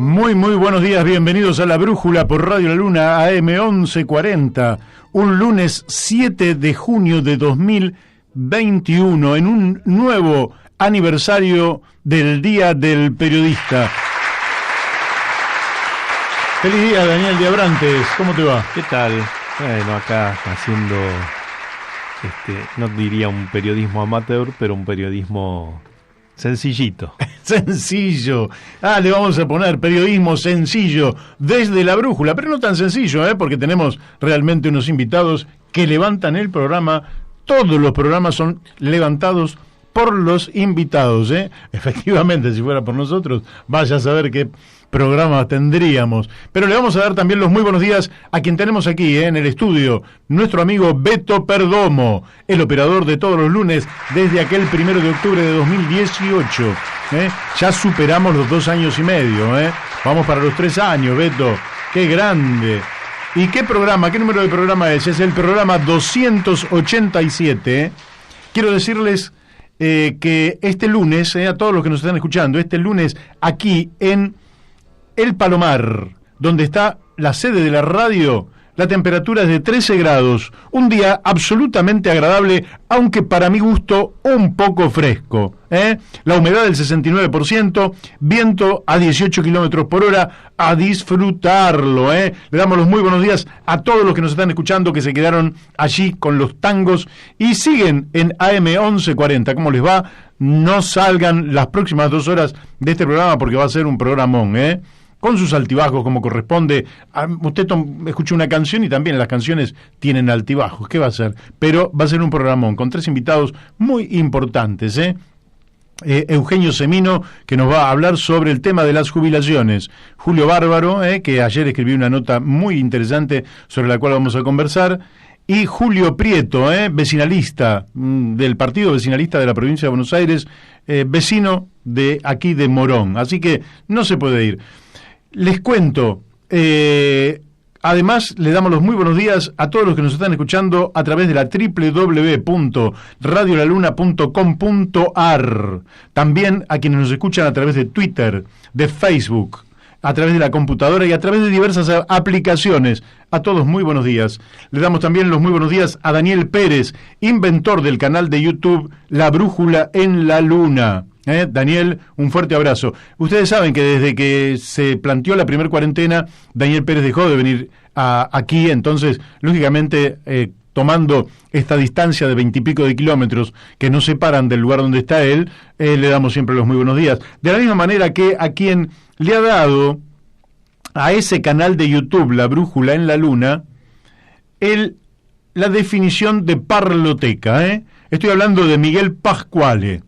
Muy buenos días, bienvenidos a La Brújula por Radio La Luna AM 1140, un lunes 7 de junio de 2021, en un nuevo aniversario del Día del Periodista. Feliz día, Daniel de Abrantes, ¿cómo te va? ¿Qué tal? Bueno, acá haciendo, no diría un periodismo amateur, pero un periodismo sencillito. Sencillo. Le vamos a poner periodismo sencillo desde La Brújula, pero no tan sencillo, porque tenemos realmente unos invitados que levantan el programa. Todos los programas son levantados por los invitados, Efectivamente, si fuera por nosotros, vaya a saber qué programa tendríamos. Pero le vamos a dar también los muy buenos días a quien tenemos aquí, en el estudio, nuestro amigo Beto Perdomo, el operador de todos los lunes desde aquel 1 de octubre de 2018. Ya superamos los 2 años y medio, Vamos para los 3 años, Beto. ¡Qué grande! ¿Y qué programa, qué número de programa es? Es el programa 287, Quiero decirles que este lunes, a todos los que nos están escuchando, este lunes aquí en El Palomar, donde está la sede de la radio, la temperatura es de 13 grados, un día absolutamente agradable, aunque para mi gusto un poco fresco, La humedad del 69%, viento a 18 kilómetros por hora, a disfrutarlo, Le damos los muy buenos días a todos los que nos están escuchando, que se quedaron allí con los tangos y siguen en AM 1140. ¿Cómo les va? No salgan las próximas 2 horas de este programa porque va a ser un programón, con sus altibajos como corresponde. Usted escucha una canción y también las canciones tienen altibajos. ¿Qué va a ser? Pero va a ser un programón con 3 invitados muy importantes, Eugenio Semino, que nos va a hablar sobre el tema de las jubilaciones. Julio Bárbaro, que ayer escribió una nota muy interesante sobre la cual vamos a conversar. Y Julio Prieto, vecinalista del Partido Vecinalista de la Provincia de Buenos Aires, vecino de aquí de Morón. Así que no se puede ir. Les cuento, además le damos los muy buenos días a todos los que nos están escuchando a través de la www.radiolaluna.com.ar, también a quienes nos escuchan a través de Twitter, de Facebook, a través de la computadora y a través de diversas aplicaciones. A todos muy buenos días. Le damos también los muy buenos días a Daniel Pérez, inventor del canal de YouTube La Brújula en la Luna. Daniel, un fuerte abrazo. Ustedes saben que desde que se planteó la primera cuarentena, Daniel Pérez dejó de venir aquí, entonces, lógicamente, tomando esta distancia de 20 y pico de kilómetros que nos separan del lugar donde está él, le damos siempre los muy buenos días. De la misma manera que a quien le ha dado a ese canal de YouTube, La Brújula en la Luna, la definición de parloteca, Estoy hablando de Miguel Pascuale,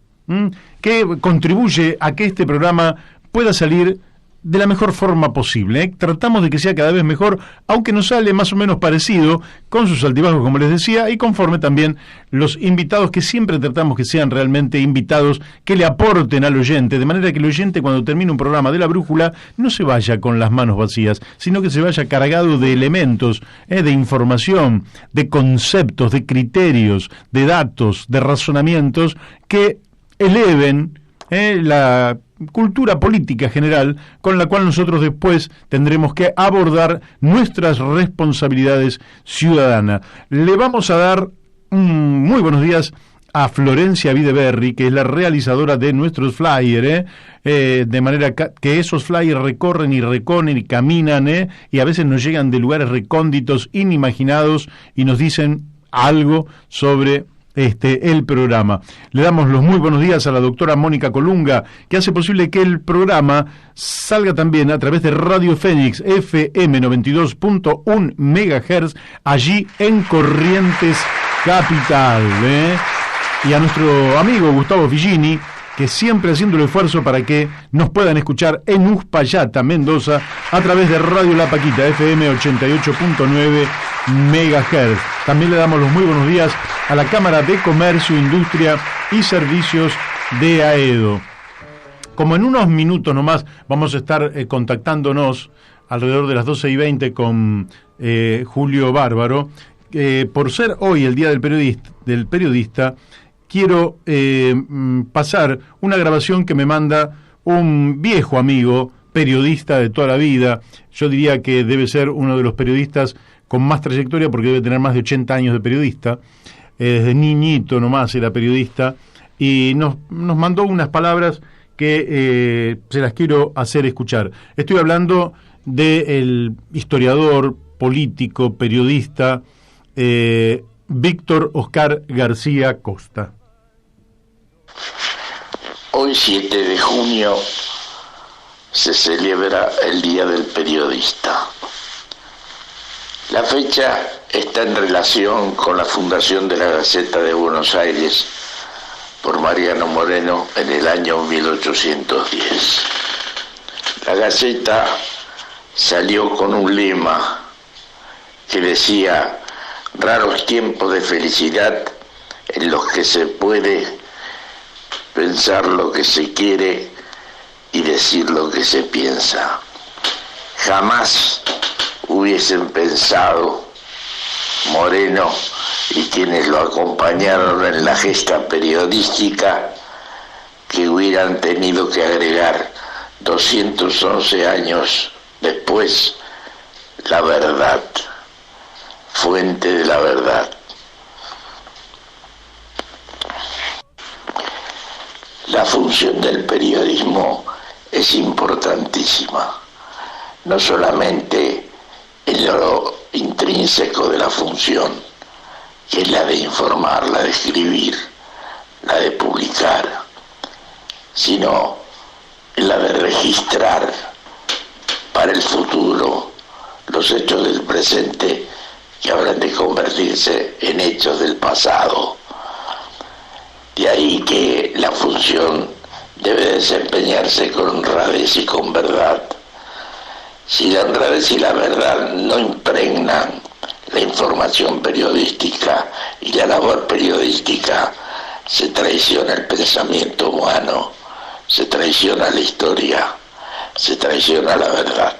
que contribuye a que este programa pueda salir de la mejor forma posible, Tratamos de que sea cada vez mejor, aunque nos sale más o menos parecido, con sus altibajos, como les decía, y conforme también los invitados, que siempre tratamos que sean realmente invitados, que le aporten al oyente, de manera que el oyente, cuando termine un programa de La Brújula, no se vaya con las manos vacías, sino que se vaya cargado de elementos, de información, de conceptos, de criterios, de datos, de razonamientos, que eleven la cultura política general, con la cual nosotros después tendremos que abordar nuestras responsabilidades ciudadanas. Le vamos a dar muy buenos días a Florencia Videberry, que es la realizadora de nuestros flyers, de manera que esos flyers recorren y caminan, y a veces nos llegan de lugares recónditos, inimaginados, y nos dicen algo sobre el programa. Le damos los muy buenos días a la doctora Mónica Colunga, que hace posible que el programa salga también a través de Radio Fénix FM 92.1 MHz, allí en Corrientes Capital, y a nuestro amigo Gustavo Figini, que siempre haciendo el esfuerzo para que nos puedan escuchar en Uspallata, Mendoza, a través de Radio La Paquita, FM 88.9 MHz. También le damos los muy buenos días a la Cámara de Comercio, Industria y Servicios de AEDO. Como en unos minutos nomás vamos a estar contactándonos alrededor de las 12:20 con Julio Bárbaro, por ser hoy el Día del Periodista, quiero pasar una grabación que me manda un viejo amigo, periodista de toda la vida. Yo diría que debe ser uno de los periodistas con más trayectoria porque debe tener más de 80 años de periodista. Desde niñito nomás era periodista y nos mandó unas palabras que se las quiero hacer escuchar. Estoy hablando del historiador, político, periodista Víctor Oscar García Costa. Hoy 7 de junio se celebra el Día del Periodista. La fecha está en relación con la fundación de la Gaceta de Buenos Aires por Mariano Moreno en el año 1810. La Gaceta salió con un lema que decía: raros tiempos de felicidad en los que se puede pensar lo que se quiere y decir lo que se piensa. Jamás hubiesen pensado Moreno y quienes lo acompañaron en la gesta periodística que hubieran tenido que agregar 211 años después la verdad, fuente de la verdad. La función del periodismo es importantísima, no solamente en lo intrínseco de la función, que es la de informar, la de escribir, la de publicar, sino en la de registrar para el futuro los hechos del presente que habrán de convertirse en hechos del pasado. De ahí que la función debe desempeñarse con honradez y con verdad. Si la honradez y la verdad no impregnan la información periodística y la labor periodística, se traiciona el pensamiento humano, se traiciona la historia, se traiciona la verdad.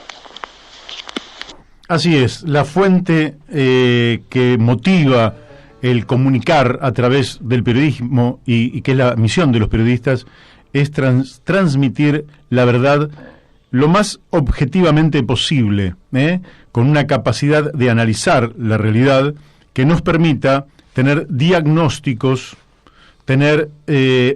Así es, la fuente que motiva el comunicar a través del periodismo y que es la misión de los periodistas es transmitir la verdad lo más objetivamente posible, con una capacidad de analizar la realidad que nos permita tener diagnósticos, tener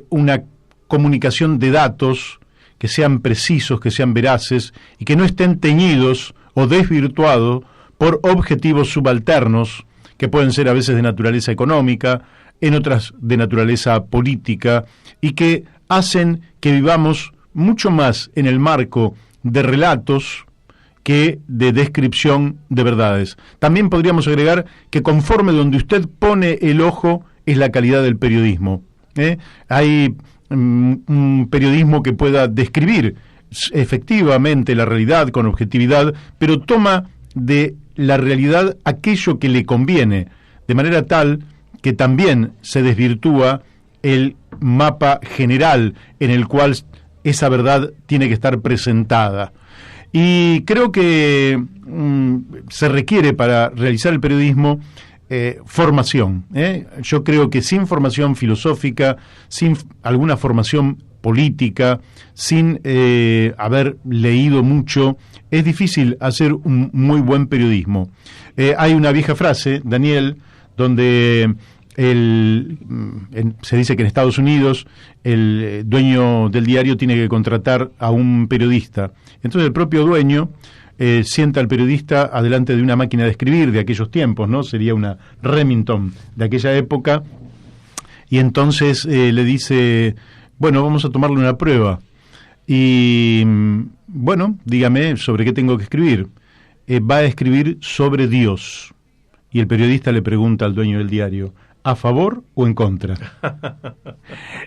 una comunicación de datos que sean precisos, que sean veraces y que no estén teñidos o desvirtuados por objetivos subalternos que pueden ser a veces de naturaleza económica, en otras de naturaleza política, y que hacen que vivamos mucho más en el marco de relatos que de descripción de verdades. También podríamos agregar que conforme donde usted pone el ojo es la calidad del periodismo. Hay un periodismo que pueda describir efectivamente la realidad con objetividad, pero toma de la realidad aquello que le conviene, de manera tal que también se desvirtúa el mapa general en el cual esa verdad tiene que estar presentada. Y creo que se requiere para realizar el periodismo formación. Yo creo que sin formación filosófica, sin alguna formación política, sin haber leído mucho, es difícil hacer un muy buen periodismo. Hay una vieja frase, Daniel, donde se dice que en Estados Unidos el dueño del diario tiene que contratar a un periodista. Entonces el propio dueño sienta al periodista adelante de una máquina de escribir de aquellos tiempos, ¿no? Sería una Remington de aquella época, y entonces le dice: bueno, vamos a tomarle una prueba. Y bueno, dígame sobre qué tengo que escribir. Va a escribir sobre Dios. Y el periodista le pregunta al dueño del diario: ¿a favor o en contra?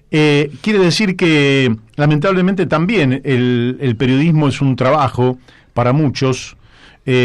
Quiere decir que lamentablemente también el periodismo es un trabajo para muchos.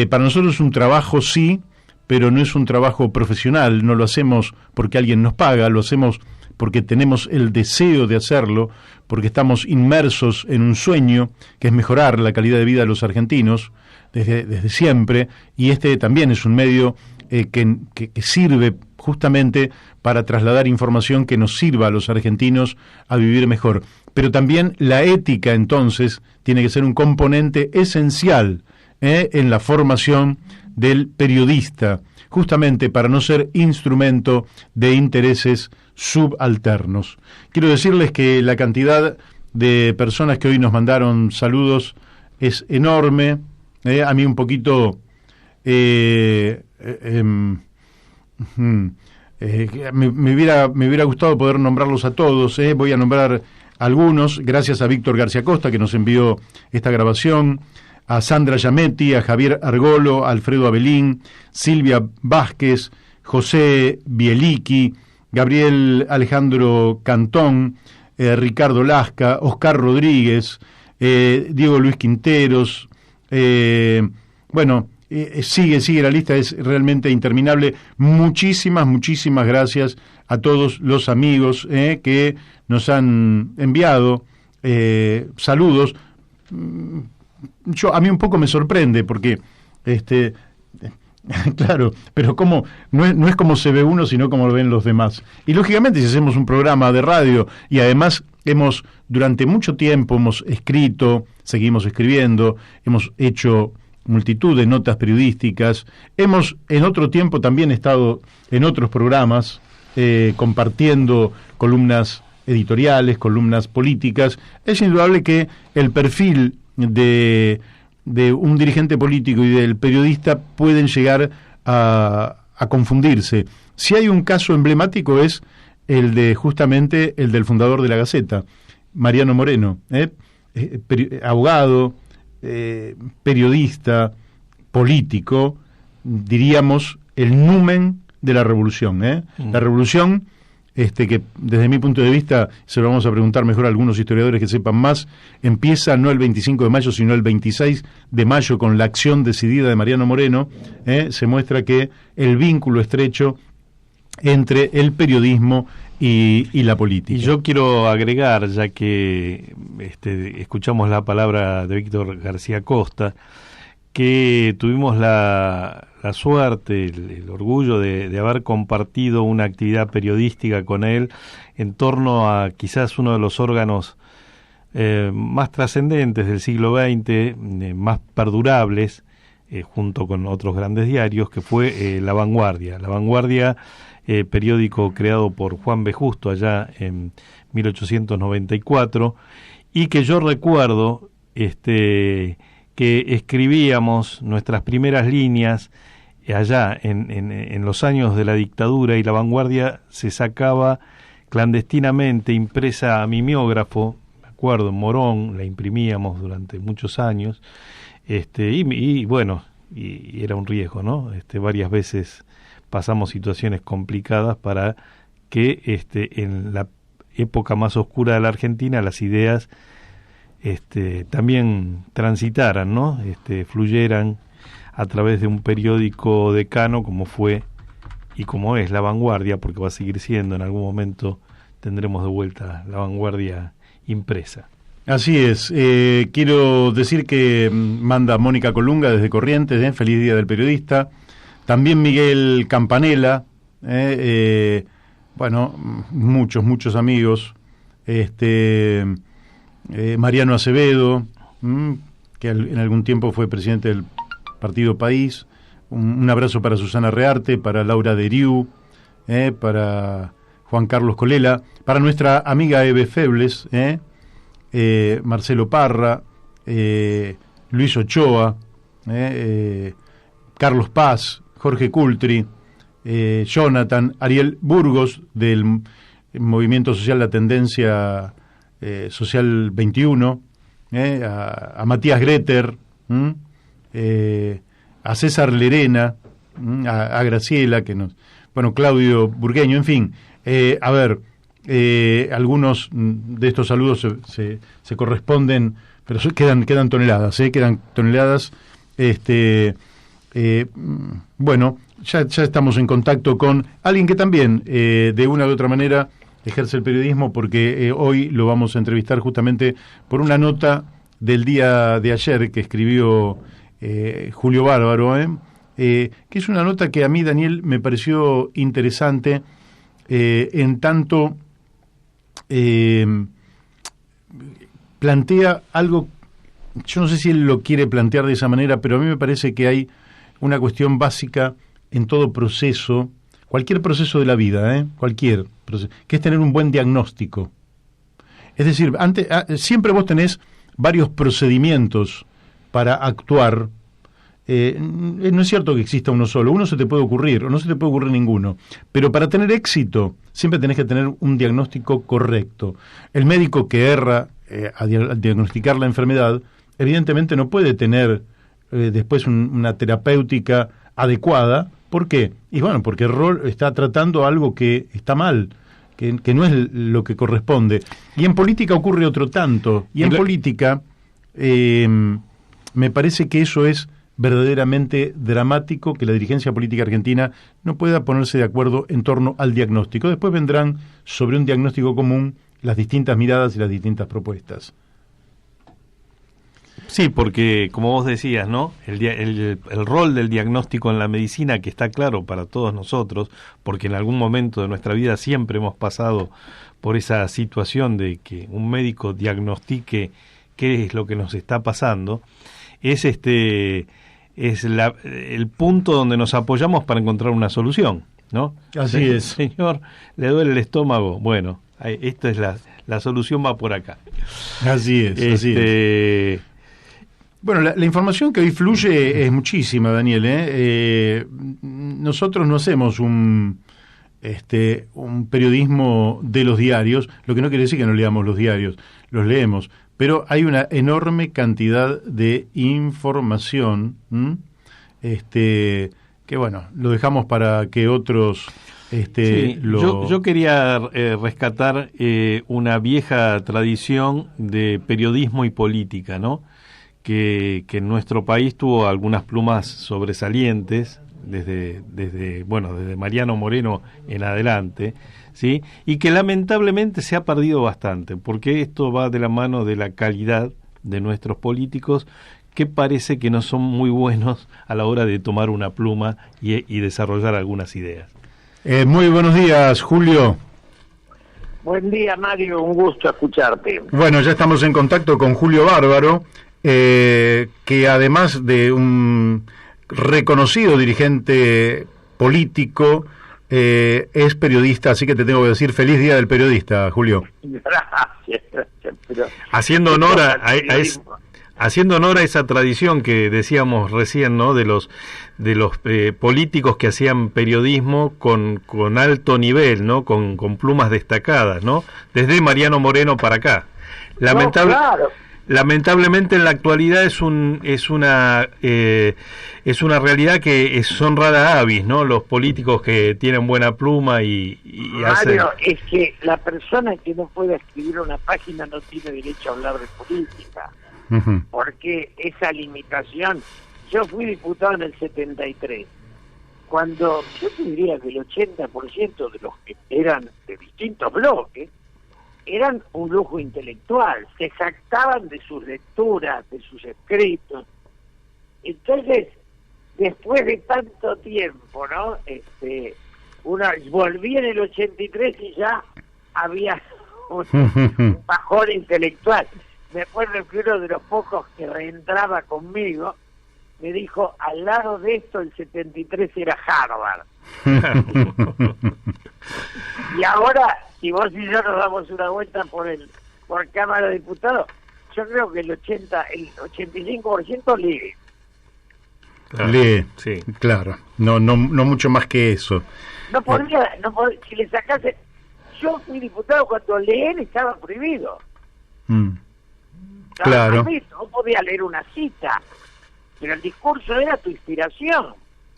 Para nosotros es un trabajo, sí, pero no es un trabajo profesional. No lo hacemos porque alguien nos paga, lo hacemos porque tenemos el deseo de hacerlo, porque estamos inmersos en un sueño que es mejorar la calidad de vida de los argentinos desde siempre, y este también es un medio que sirve justamente para trasladar información que nos sirva a los argentinos a vivir mejor. Pero también la ética, entonces, tiene que ser un componente esencial en la formación del periodista, justamente para no ser instrumento de intereses subalternos. Quiero decirles que la cantidad de personas que hoy nos mandaron saludos es enorme. A mí un poquito me hubiera gustado poder nombrarlos a todos. Voy a nombrar algunos, gracias a Víctor García Costa, que nos envió esta grabación, a Sandra Yametti, a Javier Argolo, a Alfredo Abelín, Silvia Vázquez, José Bieliqui, Gabriel Alejandro Cantón, Ricardo Lasca, Oscar Rodríguez, Diego Luis Quinteros, sigue la lista, es realmente interminable. Muchísimas gracias a todos los amigos que nos han enviado saludos. A mí un poco me sorprende porque claro, pero no es como se ve uno, sino como lo ven los demás. Y lógicamente, si hacemos un programa de radio y además durante mucho tiempo hemos escrito, seguimos escribiendo, hemos hecho multitud de notas periodísticas, hemos en otro tiempo también estado en otros programas compartiendo columnas editoriales, columnas políticas. Es indudable que el perfil de un dirigente político y del periodista pueden llegar a confundirse. Si hay un caso emblemático es justamente el del fundador de La Gaceta, Mariano Moreno, abogado, periodista, político, diríamos el numen de la revolución. La revolución, que desde mi punto de vista, se lo vamos a preguntar mejor a algunos historiadores que sepan más, empieza no el 25 de mayo, sino el 26 de mayo con la acción decidida de Mariano Moreno. Se muestra que el vínculo estrecho entre el periodismo y la política. Y yo quiero agregar, ya que escuchamos la palabra de Víctor García Costa, que tuvimos la suerte, el orgullo de haber compartido una actividad periodística con él en torno a quizás uno de los órganos más trascendentes del siglo XX, más perdurables, junto con otros grandes diarios, que fue La Vanguardia. La Vanguardia, periódico creado por Juan B. Justo allá en 1894, y que yo recuerdo que escribíamos nuestras primeras líneas allá en los años de la dictadura, y La Vanguardia se sacaba clandestinamente, impresa a mimeógrafo, me acuerdo, en Morón, la imprimíamos durante muchos años, y era un riesgo, ¿no? Varias veces pasamos situaciones complicadas para que en la época más oscura de la Argentina las ideas también transitaran, ¿no? Fluyeran a través de un periódico decano como fue y como es La Vanguardia, porque va a seguir siendo, en algún momento tendremos de vuelta La Vanguardia impresa. Así es. Quiero decir que manda Mónica Colunga desde Corrientes, feliz día del periodista. También Miguel Campanella, muchos amigos, Mariano Acevedo, que en algún tiempo fue presidente del Partido País. Un abrazo para Susana Rearte, para Laura Deriu, para Juan Carlos Colela, para nuestra amiga Eve Febles, Marcelo Parra, Luis Ochoa, Carlos Paz, Jorge Cultri, Jonathan, Ariel Burgos del Movimiento Social La Tendencia Social 21, a Matías Greter, a César Lerena, a Graciela, Claudio Burgueño, en fin. Algunos de estos saludos se corresponden, pero quedan toneladas, quedan toneladas. Ya estamos en contacto con alguien que también, de una u otra manera, ejerce el periodismo, porque hoy lo vamos a entrevistar justamente por una nota del día de ayer que escribió Julio Bárbaro, que es una nota que a mí, Daniel, me pareció interesante, en tanto plantea algo yo no sé si él lo quiere plantear de esa manera, pero a mí me parece que hay una cuestión básica en todo proceso, cualquier proceso de la vida, cualquier proceso, que es tener un buen diagnóstico. Es decir, siempre vos tenés varios procedimientos para actuar. No es cierto que exista uno solo, uno se te puede ocurrir o no se te puede ocurrir ninguno, pero para tener éxito siempre tenés que tener un diagnóstico correcto. El médico que erra al diagnosticar la enfermedad evidentemente no puede tener después una terapéutica adecuada. ¿Por qué? Y bueno, porque el rol está tratando algo que está mal, que no es lo que corresponde. Y en política ocurre otro tanto, y en política me parece que eso es verdaderamente dramático, que la dirigencia política argentina no pueda ponerse de acuerdo en torno al diagnóstico. Después vendrán sobre un diagnóstico común las distintas miradas y las distintas propuestas. Sí, porque como vos decías, ¿no? El rol del diagnóstico en la medicina, que está claro para todos nosotros, porque en algún momento de nuestra vida siempre hemos pasado por esa situación de que un médico diagnostique qué es lo que nos está pasando, es el punto donde nos apoyamos para encontrar una solución, ¿no? Así es. Señor, ¿le duele el estómago? Bueno, esta es la solución, va por acá. Así es, así es. Bueno, la información que hoy fluye es muchísima, Daniel. Nosotros no hacemos un periodismo de los diarios, lo que no quiere decir que no leamos los diarios, los leemos, pero hay una enorme cantidad de información, que bueno, lo dejamos para que otros Yo quería rescatar una vieja tradición de periodismo y política, ¿no? Que en nuestro país tuvo algunas plumas sobresalientes desde Mariano Moreno en adelante, ¿sí? Y que lamentablemente se ha perdido bastante, porque esto va de la mano de la calidad de nuestros políticos, que parece que no son muy buenos a la hora de tomar una pluma y desarrollar algunas ideas. Muy buenos días, Julio. Buen día, Mario, un gusto escucharte. Bueno, ya estamos en contacto con Julio Bárbaro, que además de un reconocido dirigente político, es periodista, así que te tengo que decir feliz día del periodista, Julio. Gracias. Pero haciendo honor haciendo honor a esa tradición que decíamos recién, ¿no? De los políticos que hacían periodismo con alto nivel, ¿no? Con plumas destacadas, ¿no? Desde Mariano Moreno para acá. claro. Lamentablemente en la actualidad es una realidad que son rara avis, ¿no? Los políticos que tienen buena pluma y Mario, es que la persona que no puede escribir una página no tiene derecho a hablar de política. Uh-huh. Porque esa limitación, yo fui diputado en el 73, cuando yo te diría que el 80% de los que eran de distintos bloques eran un lujo intelectual, se jactaban de sus lecturas, de sus escritos. Entonces, después de tanto tiempo, ¿no? Volví en el 83 y ya había un bajón intelectual. Me acuerdo que uno de los pocos que reentraba conmigo me dijo, al lado de esto el 73 era Harvard. Y ahora, si vos y yo nos damos una vuelta por Cámara de Diputados, yo creo que el 85% lee. Lee, sí, claro, no mucho más que eso. No podría, si le sacase, yo fui diputado cuando leer estaba prohibido. Claro. No podía leer una cita, pero el discurso era tu inspiración.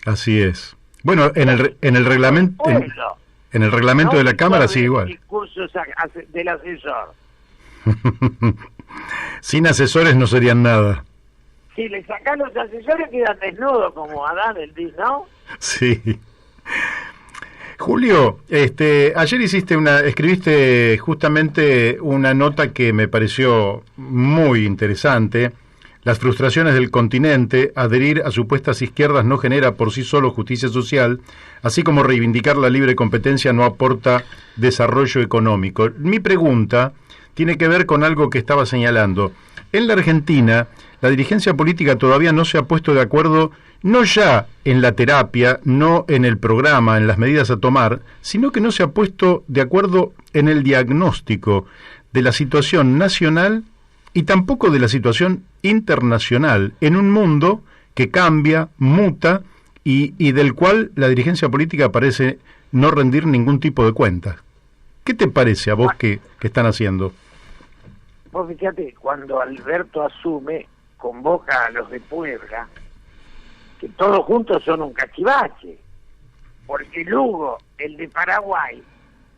Así es. Bueno, en el reglamento en el reglamento de la Cámara sigue igual. Discursos del asesor. Sin asesores no serían nada. Si le sacás los asesores quedan desnudos como Adán, ¿no? Sí. Julio, ayer escribiste justamente una nota que me pareció muy interesante. Las frustraciones del continente, adherir a supuestas izquierdas no genera por sí solo justicia social, así como reivindicar la libre competencia no aporta desarrollo económico. Mi pregunta tiene que ver con algo que estaba señalando. En la Argentina, la dirigencia política todavía no se ha puesto de acuerdo, no ya en la terapia, no en el programa, en las medidas a tomar, sino que no se ha puesto de acuerdo en el diagnóstico de la situación nacional y tampoco de la situación internacional, en un mundo que cambia, muta y del cual la dirigencia política parece no rendir ningún tipo de cuenta. ¿Qué te parece a vos que están haciendo? Vos fíjate, cuando Alberto asume, convoca a los de Puebla, que todos juntos son un cachivache, porque Lugo, el de Paraguay,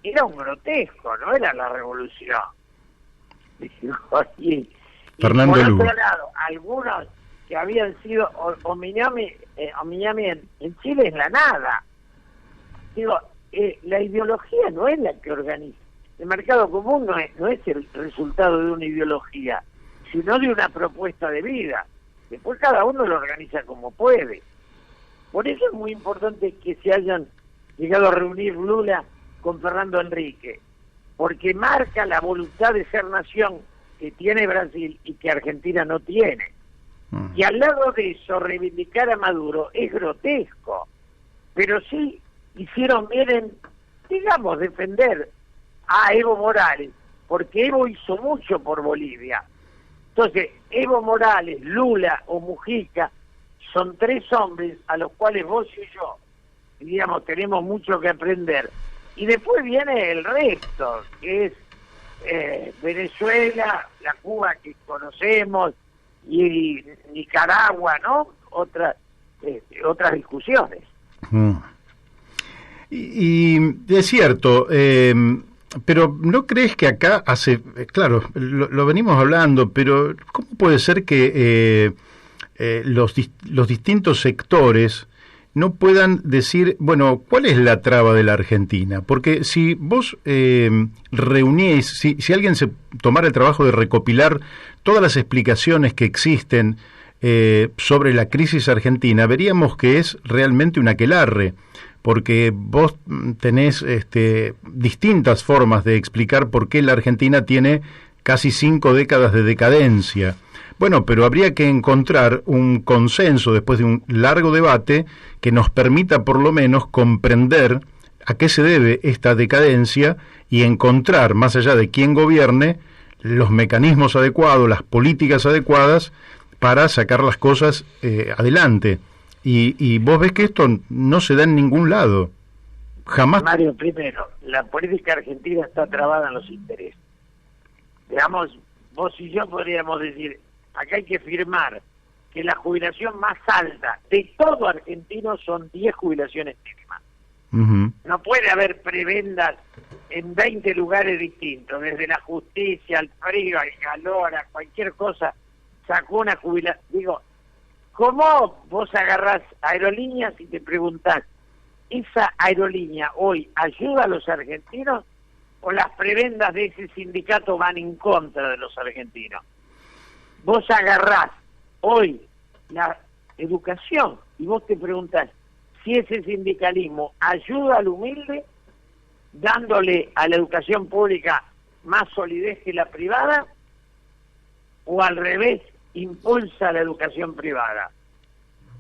era un grotesco, no era la revolución. Y Fernando por Lugo. otro lado, algunos que habían sido Omiñami en Chile es la nada. Digo, la ideología no es la que organiza. El mercado común no es el resultado de una ideología, sino de una propuesta de vida. Después cada uno lo organiza como puede. Por eso es muy importante que se hayan llegado a reunir Lula con Fernando Henrique, porque marca la voluntad de ser nación que tiene Brasil y que Argentina no tiene. Y al lado de eso, reivindicar a Maduro es grotesco, pero sí hicieron bien en, digamos, defender a Evo Morales, porque Evo hizo mucho por Bolivia. Entonces, Evo Morales, Lula o Mujica son tres hombres a los cuales vos y yo, digamos, tenemos mucho que aprender. Y después viene el resto, que es Venezuela, la Cuba que conocemos, y Nicaragua, ¿no? Otras discusiones. Y es cierto, pero ¿no crees que acá claro, lo venimos hablando, pero ¿cómo puede ser que los distintos sectores no puedan decir, bueno, ¿cuál es la traba de la Argentina? Porque si vos reunís, si alguien se tomara el trabajo de recopilar todas las explicaciones que existen sobre la crisis argentina, veríamos que es realmente un aquelarre, porque vos tenés distintas formas de explicar por qué la Argentina tiene casi 5 décadas de decadencia. Bueno, pero habría que encontrar un consenso después de un largo debate que nos permita por lo menos comprender a qué se debe esta decadencia y encontrar, más allá de quién gobierne, los mecanismos adecuados, las políticas adecuadas para sacar las cosas adelante. Y vos ves que esto no se da en ningún lado. Jamás. Mario, primero, la política argentina está trabada en los intereses. Digamos, vos y yo podríamos decir, acá hay que firmar que la jubilación más alta de todo argentino son 10 jubilaciones mínimas. Uh-huh. No puede haber prebendas en 20 lugares distintos, desde la justicia, al frío, al calor, a cualquier cosa, sacó una jubilación. Digo, ¿cómo vos agarrás aerolíneas y te preguntás, ¿esa aerolínea hoy ayuda a los argentinos o las prebendas de ese sindicato van en contra de los argentinos? Vos agarrás hoy la educación y vos te preguntás si ese sindicalismo ayuda al humilde dándole a la educación pública más solidez que la privada o al revés impulsa la educación privada.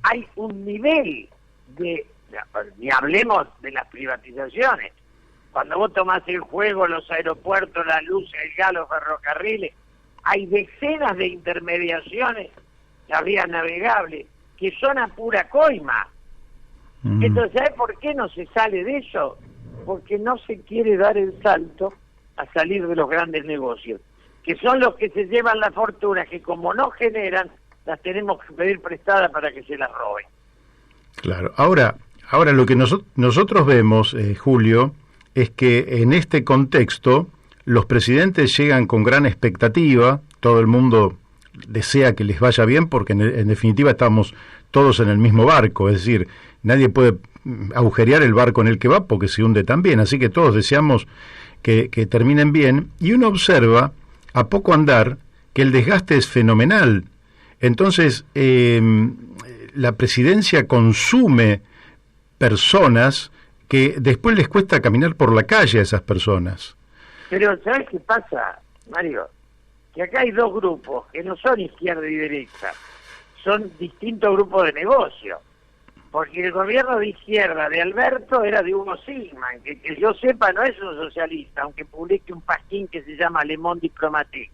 Hay un nivel ni hablemos de las privatizaciones. Cuando vos tomás el juego, los aeropuertos, la luz, el gas, los ferrocarriles, hay decenas de intermediaciones, la vía navegable, que son a pura coima. Entonces, ¿sabes por qué no se sale de eso? Porque no se quiere dar el salto a salir de los grandes negocios, que son los que se llevan la fortuna, que como no generan, las tenemos que pedir prestadas para que se las roben. Claro. Ahora lo que nosotros vemos, Julio, es que en este contexto los presidentes llegan con gran expectativa, todo el mundo desea que les vaya bien porque en definitiva estamos todos en el mismo barco, es decir, nadie puede agujerear el barco en el que va porque se hunde también, así que todos deseamos que terminen bien, y uno observa a poco andar que el desgaste es fenomenal. Entonces la presidencia consume personas que después les cuesta caminar por la calle a esas personas. Pero ¿sabes qué pasa, Mario? que acá hay dos grupos que no son izquierda y derecha, son distintos grupos de negocio. Porque el gobierno de izquierda de Alberto era de Hugo Sigman, que yo sepa no es un socialista, aunque publique un pasquín que se llama Le Monde Diplomatique.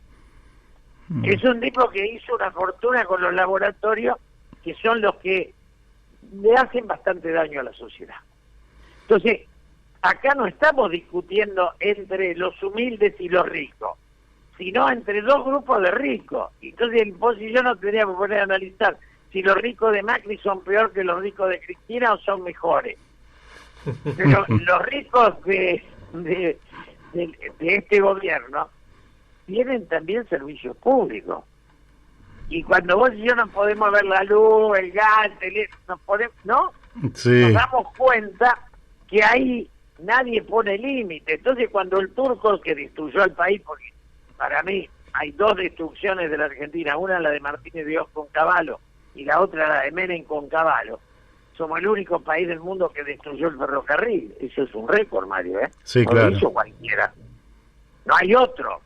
Es un tipo que hizo una fortuna con los laboratorios, que son los que le hacen bastante daño a la sociedad. Entonces, acá no estamos discutiendo entre los humildes y los ricos, sino entre dos grupos de ricos. Entonces vos y yo nos tendríamos que poner a analizar si los ricos de Macri son peor que los ricos de Cristina o son mejores. Pero los ricos de este gobierno tienen también servicios públicos. Y cuando vos y yo no podemos ver la luz, el gas, ¿no? Sí. Nos damos cuenta que ahí nadie pone límite. Entonces cuando el turco que destruyó el país, porque para mí hay dos destrucciones de la Argentina, una la de Martínez Dios con Cavallo y la otra la de Menem con Cavallo. Somos el único país del mundo que destruyó el ferrocarril. Eso es un récord, Mario, ¿eh? Sí, no claro. lo hizo cualquiera. No hay otro.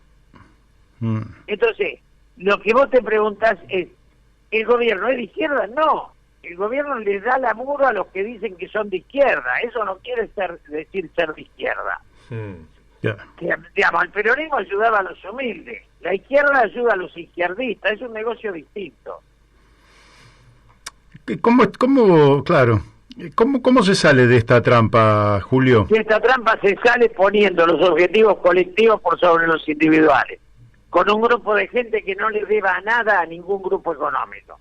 Entonces, lo que vos te preguntás es, ¿el gobierno es de izquierda? No. El gobierno les da la muro a los que dicen que son de izquierda. Eso no quiere decir ser de izquierda. Yeah. Digamos, el peronismo ayudaba a los humildes. La izquierda ayuda a los izquierdistas. Es un negocio distinto. ¿Cómo se sale de esta trampa, Julio? Y esta trampa se sale poniendo los objetivos colectivos por sobre los individuales, con un grupo de gente que no le deba nada a ningún grupo económico.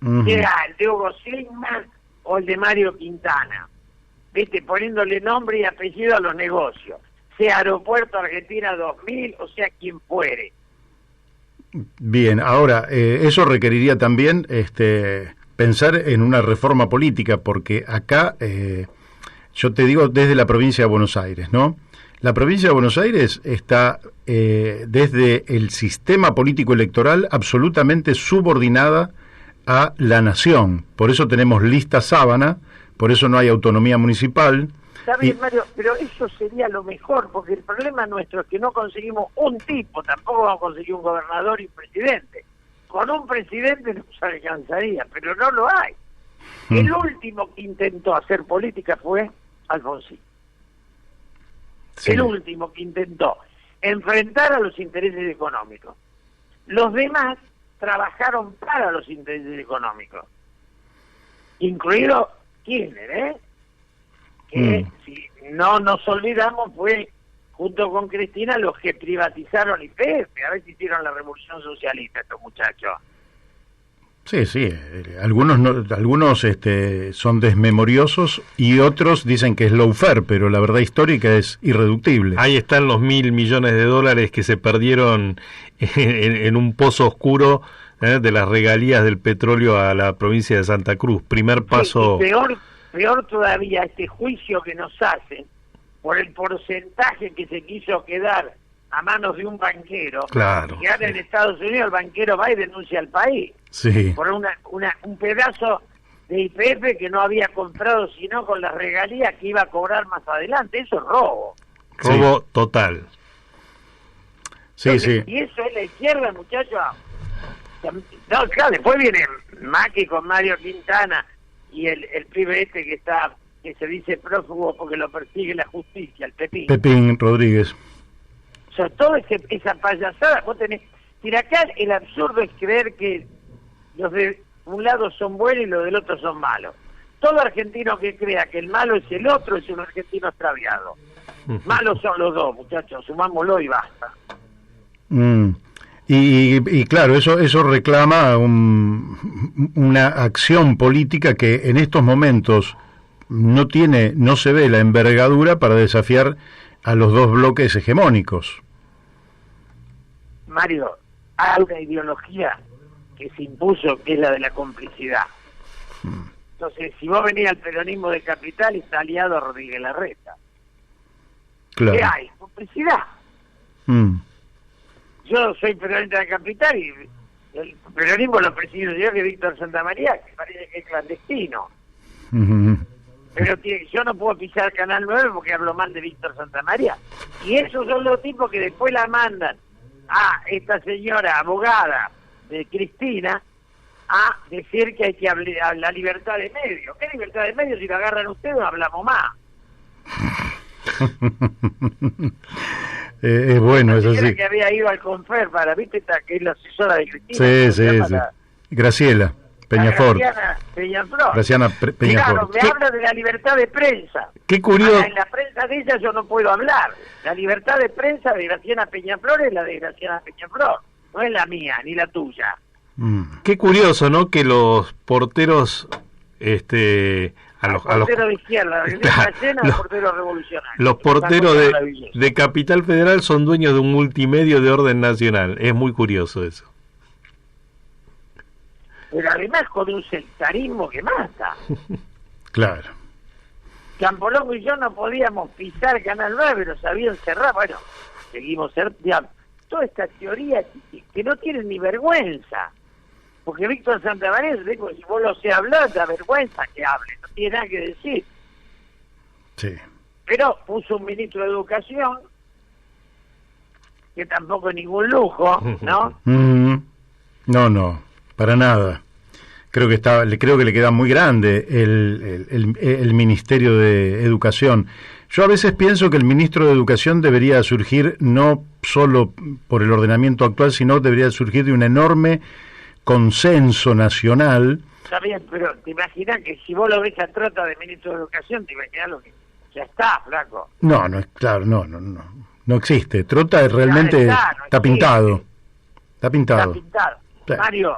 Sea el de Hugo Sigman o el de Mario Quintana, ¿viste? Poniéndole nombre y apellido a los negocios, sea Aeropuerto Argentina 2000 o sea quien fuere. Bien, ahora, eso requeriría también pensar en una reforma política, porque acá, yo te digo desde la provincia de Buenos Aires, ¿no? La provincia de Buenos Aires está desde el sistema político electoral absolutamente subordinada a la nación. Por eso tenemos lista sábana, por eso no hay autonomía municipal. Está bien, Mario, pero eso sería lo mejor, porque el problema nuestro es que no conseguimos un tipo, tampoco vamos a conseguir un gobernador y un presidente. Con un presidente nos alcanzaría, pero no lo hay. El último que intentó hacer política fue Alfonsín. Sí. El último que intentó enfrentar a los intereses económicos. Los demás trabajaron para los intereses económicos, incluido Kirchner, que si no nos olvidamos fue junto con Cristina los que privatizaron YPF. A ver si hicieron la revolución socialista estos muchachos. Sí, algunos son desmemoriosos y otros dicen que es lawfare, pero la verdad histórica es irreductible. Ahí están los $1.000 millones que se perdieron en un pozo oscuro de las regalías del petróleo a la provincia de Santa Cruz. Primer paso. Sí, peor todavía, este juicio que nos hacen por el porcentaje que se quiso quedar a manos de un banquero. Claro. Y ahora en Estados Unidos el banquero va y denuncia al país. Sí. Por un pedazo de YPF que no había comprado sino con las regalías que iba a cobrar más adelante. Eso es robo. Robo total. Sí, Entonces, sí. Y eso es la izquierda, muchachos. No, claro, después viene Macri con Mario Quintana y el pibe que se dice prófugo porque lo persigue la justicia, el Pepín Rodríguez. O sea, toda esa payasada, vos tenés... Mira, acá el absurdo es creer que los de un lado son buenos y los del otro son malos. Todo argentino que crea que el malo es el otro es un argentino extraviado. Malos son los dos, muchachos, sumámoslo y basta. Y claro, eso reclama una acción política que en estos momentos no se ve la envergadura para desafiar a los dos bloques hegemónicos. Mario, hay una ideología que se impuso, que es la de la complicidad. Entonces, si vos venís al peronismo de Capital, está aliado a Rodríguez Larreta. Claro. ¿Qué hay? Complicidad. Yo soy peronista de Capital y el peronismo lo presido yo, que Víctor Santamaría, que parece que es clandestino. Pero yo no puedo pisar Canal 9 porque hablo mal de Víctor Santamaría. Y esos son los tipos que después la mandan a esta señora abogada de Cristina a decir que hay que hablar la libertad de medios. ¿Qué libertad de medios? Si lo agarran ustedes, hablamos más. Es bueno, eso sí. Que había ido al Confer para, ¿viste? Que es la asesora de Cristina. Sí. Graciela Peñafort. Graciela Peñafort. Claro, me habla de la libertad de prensa. Qué curioso. Ahora, en la prensa de ella yo no puedo hablar. La libertad de prensa de Graciela Peñaflor es la de Graciela Peñaflor, no es la mía, ni la tuya. Qué curioso, ¿no? Que los porteros, portero de izquierda, los porteros revolucionarios. Los porteros de Capital Federal son dueños de un multimedio de orden nacional. Es muy curioso eso. Pero además con un sectarismo que mata. Claro. Campolongo y yo no podíamos pisar Canal 9, nos habían cerrado. Bueno, seguimos cerrando. Toda esta teoría que no tienen ni vergüenza. Porque Víctor Santamaría, digo, si vos lo sé hablar, da vergüenza que hable, no tiene nada que decir. Sí. Pero puso un ministro de Educación, que tampoco es ningún lujo, ¿no? No, para nada. Creo que le queda muy grande el Ministerio de Educación. Yo a veces pienso que el ministro de Educación debería surgir no solo por el ordenamiento actual, sino debería surgir de un enorme consenso nacional. Está bien, pero te imaginas que si vos lo ves a Trota de ministro de Educación, te imaginas lo que ya está, flaco. No, claro, no existe. Trota realmente está pintado. Está pintado. Sí. Mario,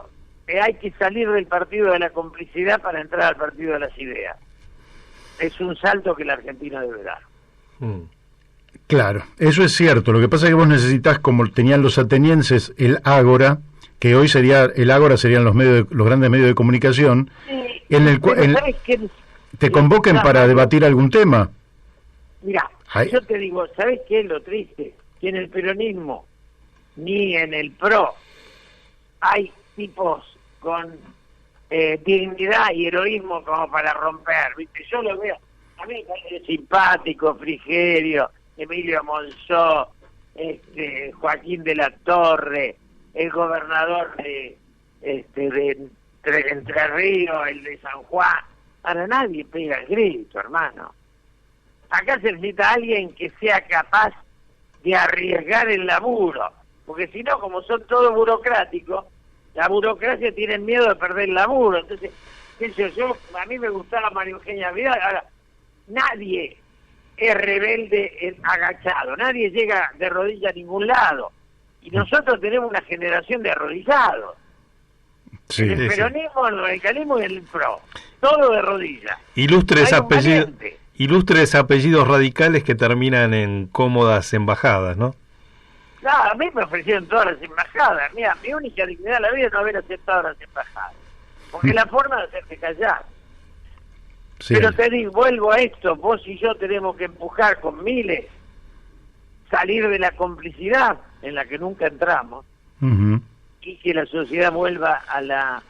hay que salir del partido de la complicidad para entrar al partido de las ideas. Es un salto que la Argentina debe dar. Claro, eso es cierto. Lo que pasa es que vos necesitas, como tenían los atenienses, el ágora, que hoy serían los grandes medios de comunicación, sí, en el cual te convoquen para debatir algún tema. Mira, yo te digo, ¿sabés qué es lo triste? Que en el peronismo ni en el PRO hay tipos con dignidad y heroísmo como para romper, ¿viste? Yo lo veo, a mí me parece simpático, Frigerio, Emilio Monzó, Joaquín de la Torre, el gobernador de Entre Ríos, el de San Juan. Para nadie pega el grito, hermano. Acá se necesita alguien que sea capaz de arriesgar el laburo, porque si no, como son todos burocráticos, la burocracia tiene miedo de perder el laburo. Entonces, a mí me gustaba María Eugenia Vidal. Ahora, nadie es rebelde agachado, nadie llega de rodillas a ningún lado. Y nosotros tenemos una generación de arrodillados. Sí, el peronismo, el radicalismo y el PRO. Todo de rodillas. Ilustres apellidos radicales que terminan en cómodas embajadas, ¿no? No, a mí me ofrecieron todas las embajadas. Mira, mi única dignidad en la vida es no haber aceptado las embajadas. Porque es la forma de hacerte callar. Sí. Pero te digo, vuelvo a esto, vos y yo tenemos que empujar con miles, salir de la complicidad en la que nunca entramos, y que la sociedad vuelva a la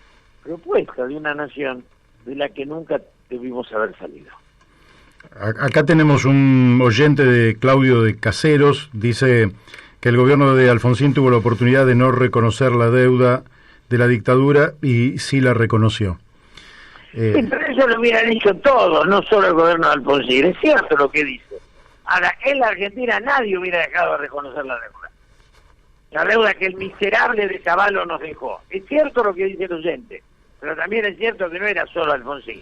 propuesta de una nación de la que nunca debimos haber salido. Acá tenemos un oyente de Claudio de Caseros, dice que el gobierno de Alfonsín tuvo la oportunidad de no reconocer la deuda de la dictadura y sí la reconoció. Sí, pero eso lo hubieran dicho todos, no solo el gobierno de Alfonsín. Es cierto lo que dice. Ahora, en la Argentina nadie hubiera dejado de reconocer la deuda. La deuda que el miserable de Cavallo nos dejó. Es cierto lo que dice el oyente, pero también es cierto que no era solo Alfonsín.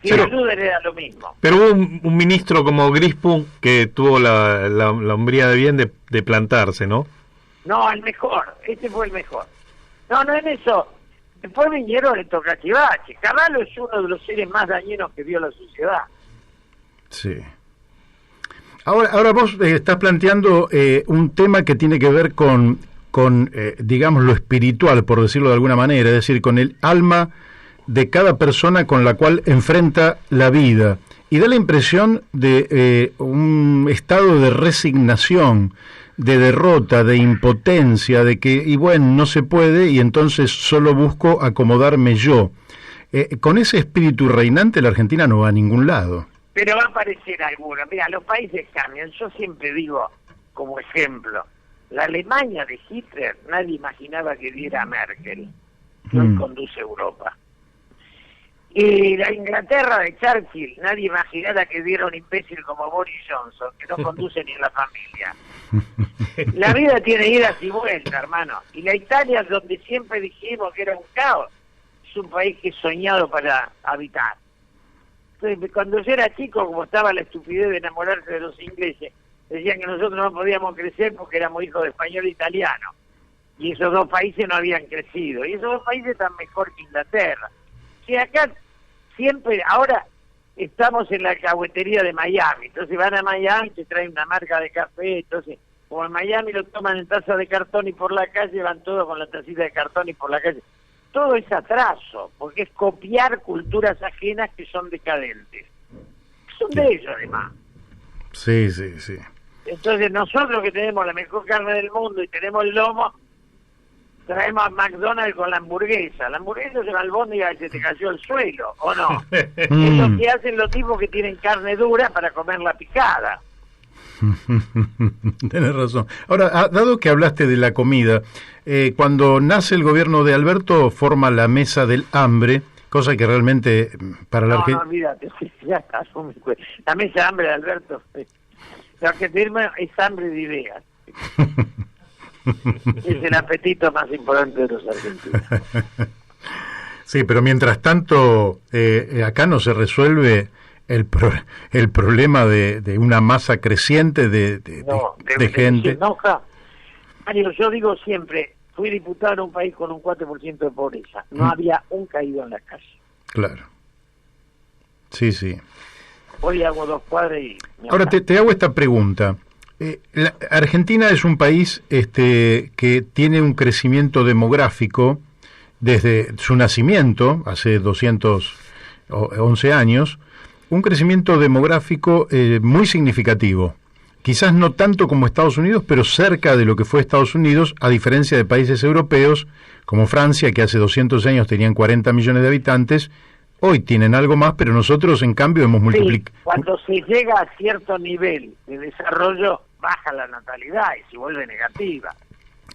Sin duda era lo mismo. Pero hubo un ministro como Grispu que tuvo la hombría de bien de plantarse, ¿no? No, el mejor. Ese fue el mejor. No en eso. Después vinieron el Tocachivache. Cavallo es uno de los seres más dañinos que vio la sociedad. Sí. Ahora vos estás planteando un tema que tiene que ver con digamos, lo espiritual, por decirlo de alguna manera, es decir, con el alma de cada persona con la cual enfrenta la vida. Y da la impresión de un estado de resignación, de derrota, de impotencia, de que, y bueno, no se puede, y entonces solo busco acomodarme yo. Con ese espíritu reinante la Argentina no va a ningún lado. Pero va a aparecer alguno. Mira, los países cambian. Yo siempre digo, como ejemplo, La Alemania de Hitler, nadie imaginaba que diera a Merkel, que hoy conduce Europa. Y la Inglaterra de Churchill, nadie imaginara que diera un imbécil como Boris Johnson, que no conduce ni la familia. La vida tiene idas y vueltas, hermano. Y la Italia, donde siempre dijimos que era un caos, es un país que es soñado para habitar. Entonces, cuando yo era chico, como estaba la estupidez de enamorarse de los ingleses, decían que nosotros no podíamos crecer porque éramos hijos de español e italiano. Y esos dos países no habían crecido. Y esos dos países están mejor que Inglaterra. Si acá siempre, ahora estamos en la alcahuetería de Miami, entonces van a Miami, te traen una marca de café, entonces como en Miami lo toman en taza de cartón y por la calle van todos con la tacita de cartón y por la calle. Todo es atraso, porque es copiar culturas ajenas que son decadentes. Son de ellos además. Sí, sí, sí. Entonces nosotros que tenemos la mejor carne del mundo y tenemos el lomo, traemos a McDonald's con la hamburguesa. La hamburguesa es una albóndiga que se te cayó al suelo, ¿o no? Es lo que hacen los tipos que tienen carne dura para comerla picada. Tienes razón. Ahora, dado que hablaste de la comida, cuando nace el gobierno de Alberto forma la mesa del hambre, cosa que realmente para la Argentina... No, olvídate, ya está. La mesa de hambre de Alberto, lo que firma es hambre de ideas. Es el apetito más importante de los argentinos. Sí, pero mientras tanto, acá no se resuelve el problema de una masa creciente de gente. Se enoja. Mario, yo digo siempre, fui diputado en un país con un 4% de pobreza. No había un caído en la calle. Claro. Sí, sí. Hoy hago 2 cuadras y... Ahora te hago esta pregunta. La Argentina es un país que tiene un crecimiento demográfico desde su nacimiento, hace 211 años, un crecimiento demográfico muy significativo. Quizás no tanto como Estados Unidos, pero cerca de lo que fue Estados Unidos, a diferencia de países europeos como Francia, que hace 200 años tenían 40 millones de habitantes, hoy tienen algo más, pero nosotros en cambio hemos multiplicado. Sí, cuando se llega a cierto nivel de desarrollo, baja la natalidad y se vuelve negativa.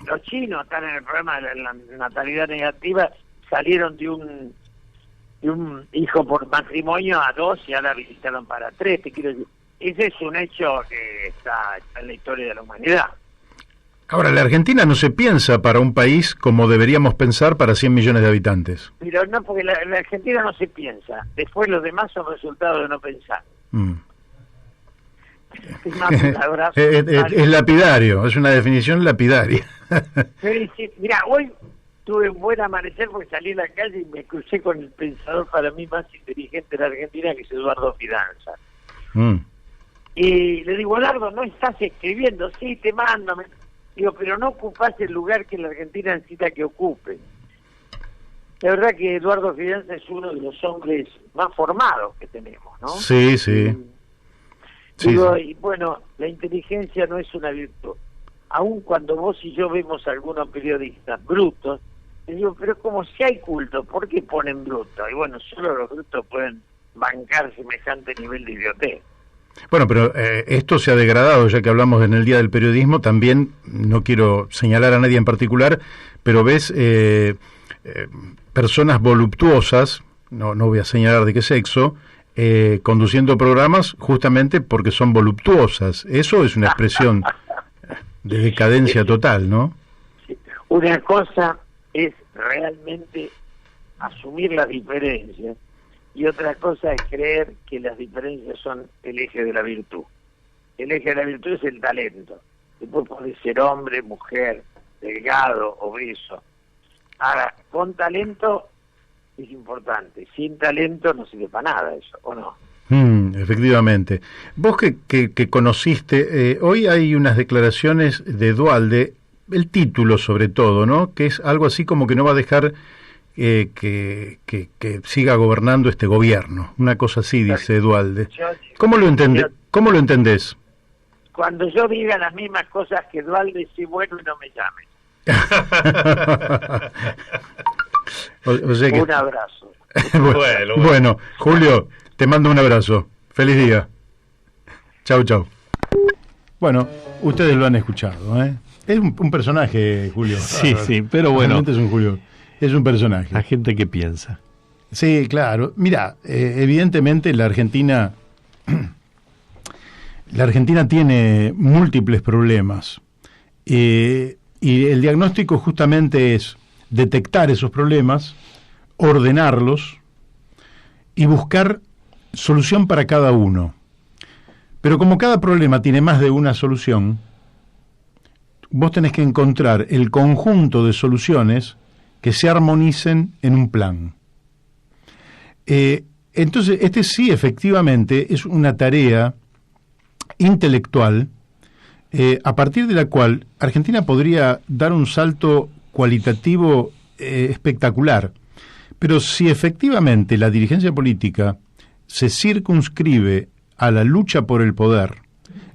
Los chinos están en el problema de la natalidad negativa, salieron de un hijo por matrimonio a 2 y ahora visitaron para 3, te quiero decir. Ese es un hecho que está en la historia de la humanidad. Ahora, la Argentina no se piensa para un país como deberíamos pensar para 100 millones de habitantes. Pero no, porque la Argentina no se piensa. Después los demás son resultados de no pensar. Es más un abrazo. Es lapidario, es una definición lapidaria. Mira, hoy tuve un buen amanecer porque salí a la calle y me crucé con el pensador para mí más inteligente de la Argentina, que es Eduardo Fidanza. Y le digo, Eduardo, ¿no estás escribiendo? Sí, te mando. Digo, pero no ocupás el lugar que la Argentina necesita que ocupe. La verdad que Eduardo Fidanza es uno de los hombres más formados que tenemos, ¿no? Sí, sí. Digo, sí. y bueno, la inteligencia no es una virtud. Aun cuando vos y yo vemos a algunos periodistas brutos, les digo, pero como si hay culto, ¿por qué ponen bruto? Y bueno, solo los brutos pueden bancar semejante nivel de idiotez. Bueno, pero esto se ha degradado, ya que hablamos en el Día del Periodismo, también, no quiero señalar a nadie en particular, pero ves personas voluptuosas, no voy a señalar de qué sexo, conduciendo programas justamente porque son voluptuosas. Eso es una expresión de decadencia total, ¿no? Una cosa es realmente asumir las diferencias y otra cosa es creer que las diferencias son el eje de la virtud. El eje de la virtud es el talento. Después puede ser hombre, mujer, delgado, obeso. Ahora, con talento es importante. Sin talento no sirve para nada eso, ¿o no? Efectivamente. Vos que conociste, hoy hay unas declaraciones de Duhalde, el título sobre todo, ¿no? Que es algo así como que no va a dejar que siga gobernando este gobierno. Una cosa así, dice Duhalde. ¿Cómo lo entendés? Cuando yo diga las mismas cosas que Duhalde, sí, bueno, y no me llames. O sea que... Un abrazo. Bueno, Julio, te mando un abrazo. Feliz día. Chau, chau. Bueno, ustedes lo han escuchado, ¿eh? Es un personaje, Julio. Sí, pero bueno. Realmente es un personaje. La gente que piensa. Sí, claro. Mira, evidentemente la Argentina tiene múltiples problemas. Y el diagnóstico justamente es detectar esos problemas, ordenarlos y buscar solución para cada uno. Pero como cada problema tiene más de una solución, vos tenés que encontrar el conjunto de soluciones que se armonicen en un plan. Entonces, este sí efectivamente es una tarea intelectual a partir de la cual Argentina podría dar un salto cualitativo espectacular. Pero si efectivamente la dirigencia política se circunscribe a la lucha por el poder,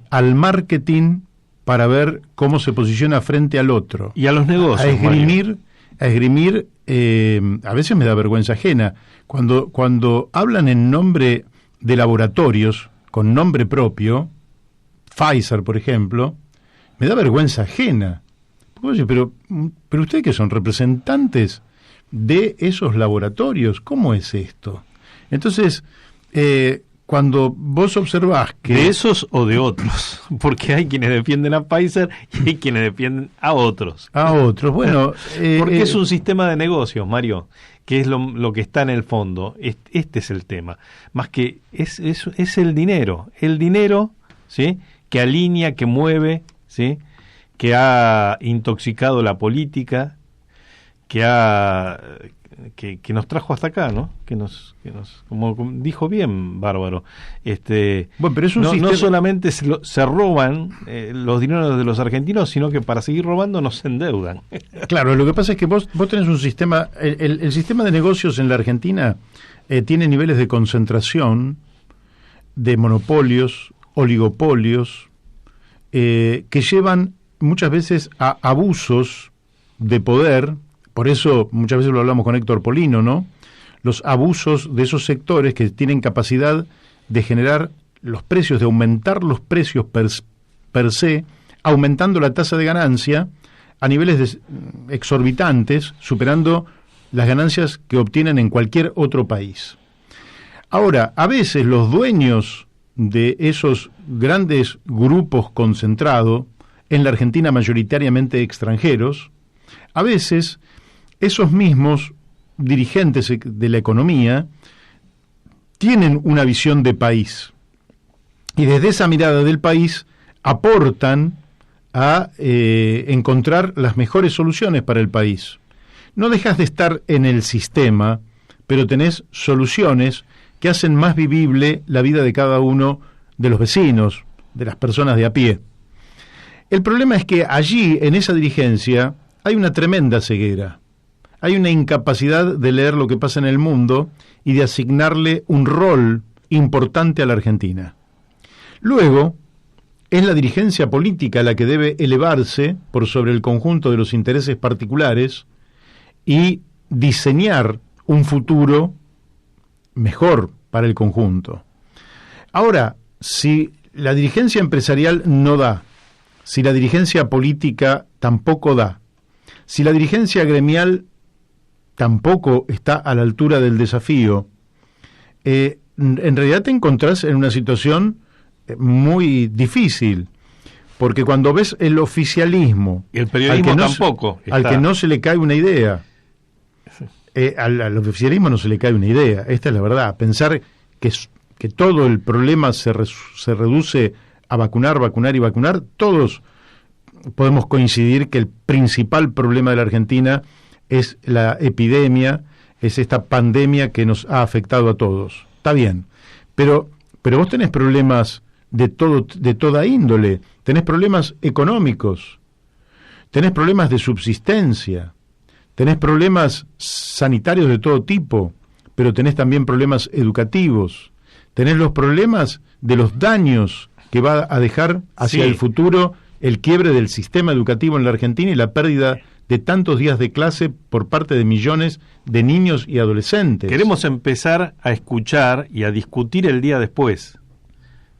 al marketing para ver cómo se posiciona frente al otro, y a los negocios, a esgrimir, a veces me da vergüenza ajena, cuando hablan en nombre de laboratorios, con nombre propio, Pfizer, por ejemplo, me da vergüenza ajena. Oye, pero ustedes que son representantes de esos laboratorios, ¿cómo es esto? Entonces, cuando vos observás que... ¿De esos o de otros? Porque hay quienes defienden a Pfizer y hay quienes defienden a otros. A otros, bueno... Porque es un sistema de negocios, Mario, que es lo que está en el fondo. Este es el tema. Más que es el dinero. El dinero, ¿sí?, que alinea, que mueve, ¿sí?, que ha intoxicado la política, que nos trajo hasta acá, ¿no? Que nos como dijo bien Bárbaro, bueno, pero es un no solamente se roban los dineros de los argentinos, sino que para seguir robando nos endeudan. Claro, lo que pasa es que vos tenés un sistema, el sistema de negocios en la Argentina tiene niveles de concentración, de monopolios, oligopolios, que llevan muchas veces a abusos de poder. Por eso muchas veces lo hablamos con Héctor Polino, ¿no? Los abusos de esos sectores que tienen capacidad de generar los precios, de aumentar los precios per se, aumentando la tasa de ganancia a niveles exorbitantes, superando las ganancias que obtienen en cualquier otro país. Ahora, a veces los dueños de esos grandes grupos concentrados, en la Argentina mayoritariamente extranjeros, a veces esos mismos dirigentes de la economía tienen una visión de país y desde esa mirada del país aportan a encontrar las mejores soluciones para el país. No dejas de estar en el sistema, pero tenés soluciones que hacen más vivible la vida de cada uno de los vecinos, de las personas de a pie. El problema es que allí, en esa dirigencia, hay una tremenda ceguera. Hay una incapacidad de leer lo que pasa en el mundo y de asignarle un rol importante a la Argentina. Luego, es la dirigencia política la que debe elevarse por sobre el conjunto de los intereses particulares y diseñar un futuro mejor para el conjunto. Ahora, si la dirigencia empresarial no da, si la dirigencia política tampoco da, si la dirigencia gremial tampoco está a la altura del desafío, en realidad te encontrás en una situación muy difícil, porque cuando ves el oficialismo, y el periodismo tampoco al que no se le cae una idea, al oficialismo no se le cae una idea, esta es la verdad. Pensar que todo el problema se reduce a vacunar, todos podemos coincidir que el principal problema de la Argentina es la epidemia, es esta pandemia que nos ha afectado a todos. Está bien, pero vos tenés problemas de toda índole, tenés problemas económicos, tenés problemas de subsistencia, tenés problemas sanitarios de todo tipo, pero tenés también problemas educativos, tenés los problemas de los daños que va a dejar hacia el futuro el quiebre del sistema educativo en la Argentina y la pérdida de tantos días de clase por parte de millones de niños y adolescentes. Queremos empezar a escuchar y a discutir el día después.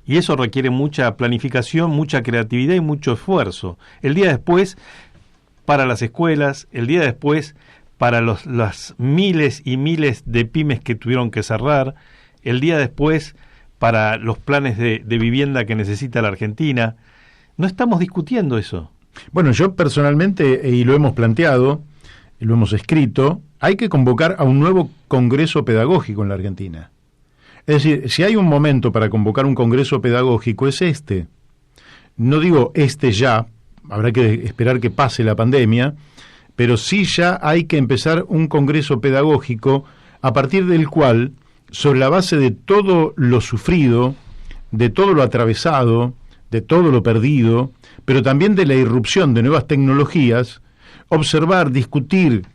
Y eso requiere mucha planificación, mucha creatividad y mucho esfuerzo. El día después, para las escuelas, el día después, para las miles y miles de pymes que tuvieron que cerrar, el día después, para los planes de vivienda que necesita la Argentina. No estamos discutiendo eso. Bueno, yo personalmente, y lo hemos planteado, lo hemos escrito, hay que convocar a un nuevo congreso pedagógico en la Argentina. Es decir, si hay un momento para convocar un congreso pedagógico, es este. No digo este ya, habrá que esperar que pase la pandemia, pero sí ya hay que empezar un congreso pedagógico a partir del cual, sobre la base de todo lo sufrido, de todo lo atravesado, de todo lo perdido, pero también de la irrupción de nuevas tecnologías, observar, discutir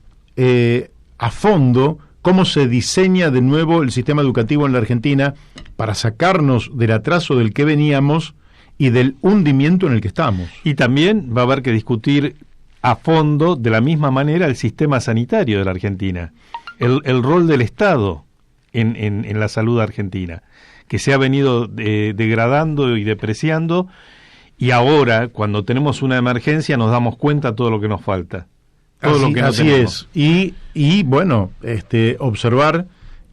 a fondo cómo se diseña de nuevo el sistema educativo en la Argentina para sacarnos del atraso del que veníamos y del hundimiento en el que estamos. Y también va a haber que discutir a fondo, de la misma manera, el sistema sanitario de la Argentina, el rol del Estado en la salud argentina, que se ha venido degradando y depreciando, y ahora, cuando tenemos una emergencia, nos damos cuenta de todo lo que nos falta. Todo lo que no así tenemos. Es. Y bueno, observar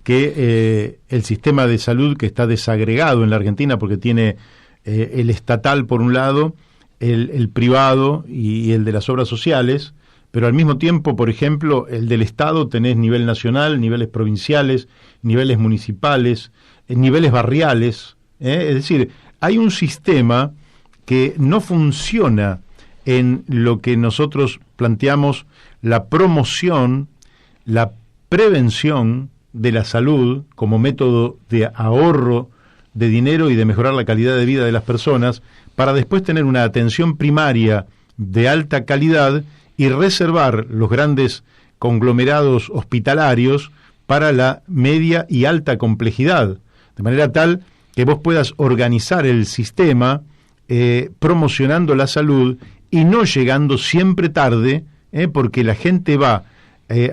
que el sistema de salud, que está desagregado en la Argentina, porque tiene el estatal por un lado, el privado y el de las obras sociales, pero al mismo tiempo, por ejemplo, el del Estado tenés nivel nacional, niveles provinciales, niveles municipales, niveles barriales, es decir, hay un sistema que no funciona en lo que nosotros planteamos la promoción, la prevención de la salud como método de ahorro de dinero y de mejorar la calidad de vida de las personas, para después tener una atención primaria de alta calidad y reservar los grandes conglomerados hospitalarios para la media y alta complejidad, de manera tal que vos puedas organizar el sistema promocionando la salud y no llegando siempre tarde, porque la gente va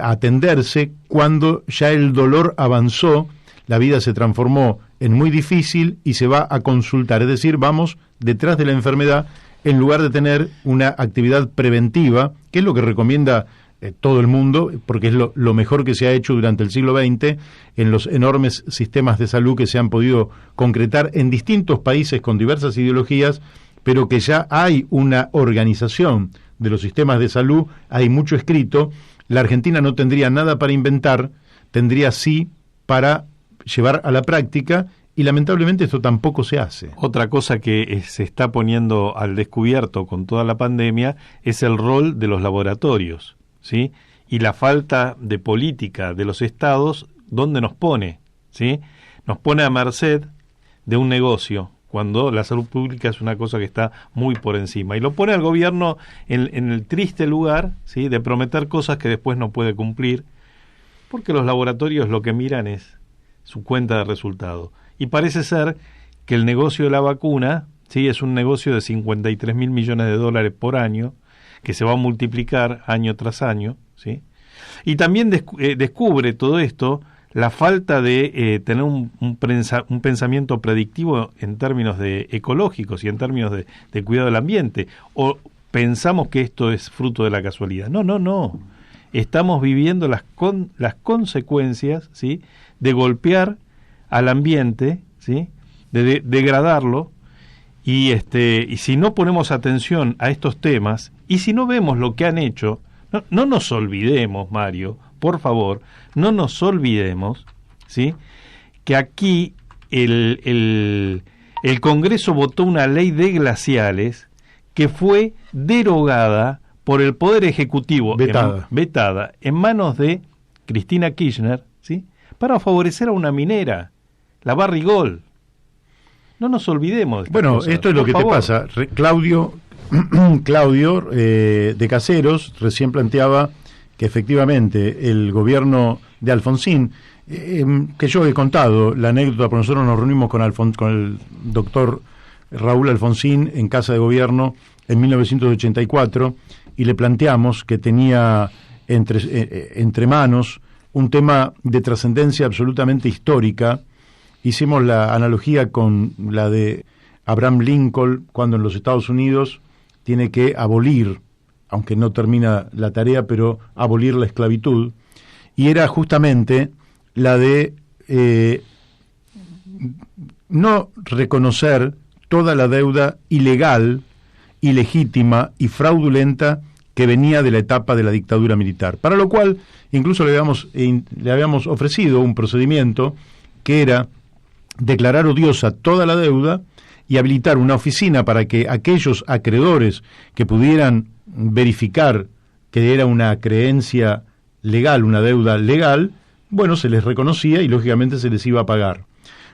a atenderse cuando ya el dolor avanzó, la vida se transformó en muy difícil y se va a consultar, es decir, vamos detrás de la enfermedad en lugar de tener una actividad preventiva, que es lo que recomienda todo el mundo, porque es lo mejor que se ha hecho durante el siglo XX en los enormes sistemas de salud que se han podido concretar en distintos países con diversas ideologías, pero que ya hay una organización de los sistemas de salud, hay mucho escrito. La Argentina no tendría nada para inventar, tendría sí para llevar a la práctica, y lamentablemente esto tampoco se hace. Otra cosa que se está poniendo al descubierto con toda la pandemia es el rol de los laboratorios, ¿sí? Y la falta de política de los estados, ¿dónde nos pone? ¿Sí? Nos pone a merced de un negocio, cuando la salud pública es una cosa que está muy por encima. Y lo pone al gobierno en el triste lugar, ¿sí?, de prometer cosas que después no puede cumplir, porque los laboratorios lo que miran es su cuenta de resultado. Y parece ser que el negocio de la vacuna, ¿sí?, es un negocio de 53.000 millones de dólares por año, que se va a multiplicar año tras año, ¿sí? Y también descubre todo esto la falta de tener un pensamiento predictivo en términos de ecológicos y en términos de cuidado del ambiente. O pensamos que esto es fruto de la casualidad. No. Estamos viviendo las consecuencias, ¿sí?, de golpear al ambiente, ¿sí?, de degradarlo, y si no ponemos atención a estos temas, y si no vemos lo que han hecho, no nos olvidemos, Mario, por favor, no nos olvidemos, ¿sí?, que aquí el Congreso votó una ley de glaciales que fue derogada por el Poder Ejecutivo, vetada en manos de Cristina Kirchner, ¿sí?, para favorecer a una minera, la Barrigol. No nos olvidemos de estas cosas. Esto es lo que te pasa. Claudio de Caseros recién planteaba que efectivamente el gobierno de Alfonsín, que yo he contado la anécdota, porque nosotros nos reunimos con el doctor Raúl Alfonsín en Casa de Gobierno en 1984 y le planteamos que tenía entre manos un tema de trascendencia absolutamente histórica. Hicimos la analogía con la de Abraham Lincoln, cuando en los Estados Unidos tiene que abolir, aunque no termina la tarea, pero abolir la esclavitud, y era justamente la de no reconocer toda la deuda ilegal, ilegítima y fraudulenta que venía de la etapa de la dictadura militar, para lo cual incluso le habíamos ofrecido un procedimiento que era declarar odiosa toda la deuda y habilitar una oficina para que aquellos acreedores que pudieran verificar que era una creencia legal, una deuda legal, bueno, se les reconocía y lógicamente se les iba a pagar.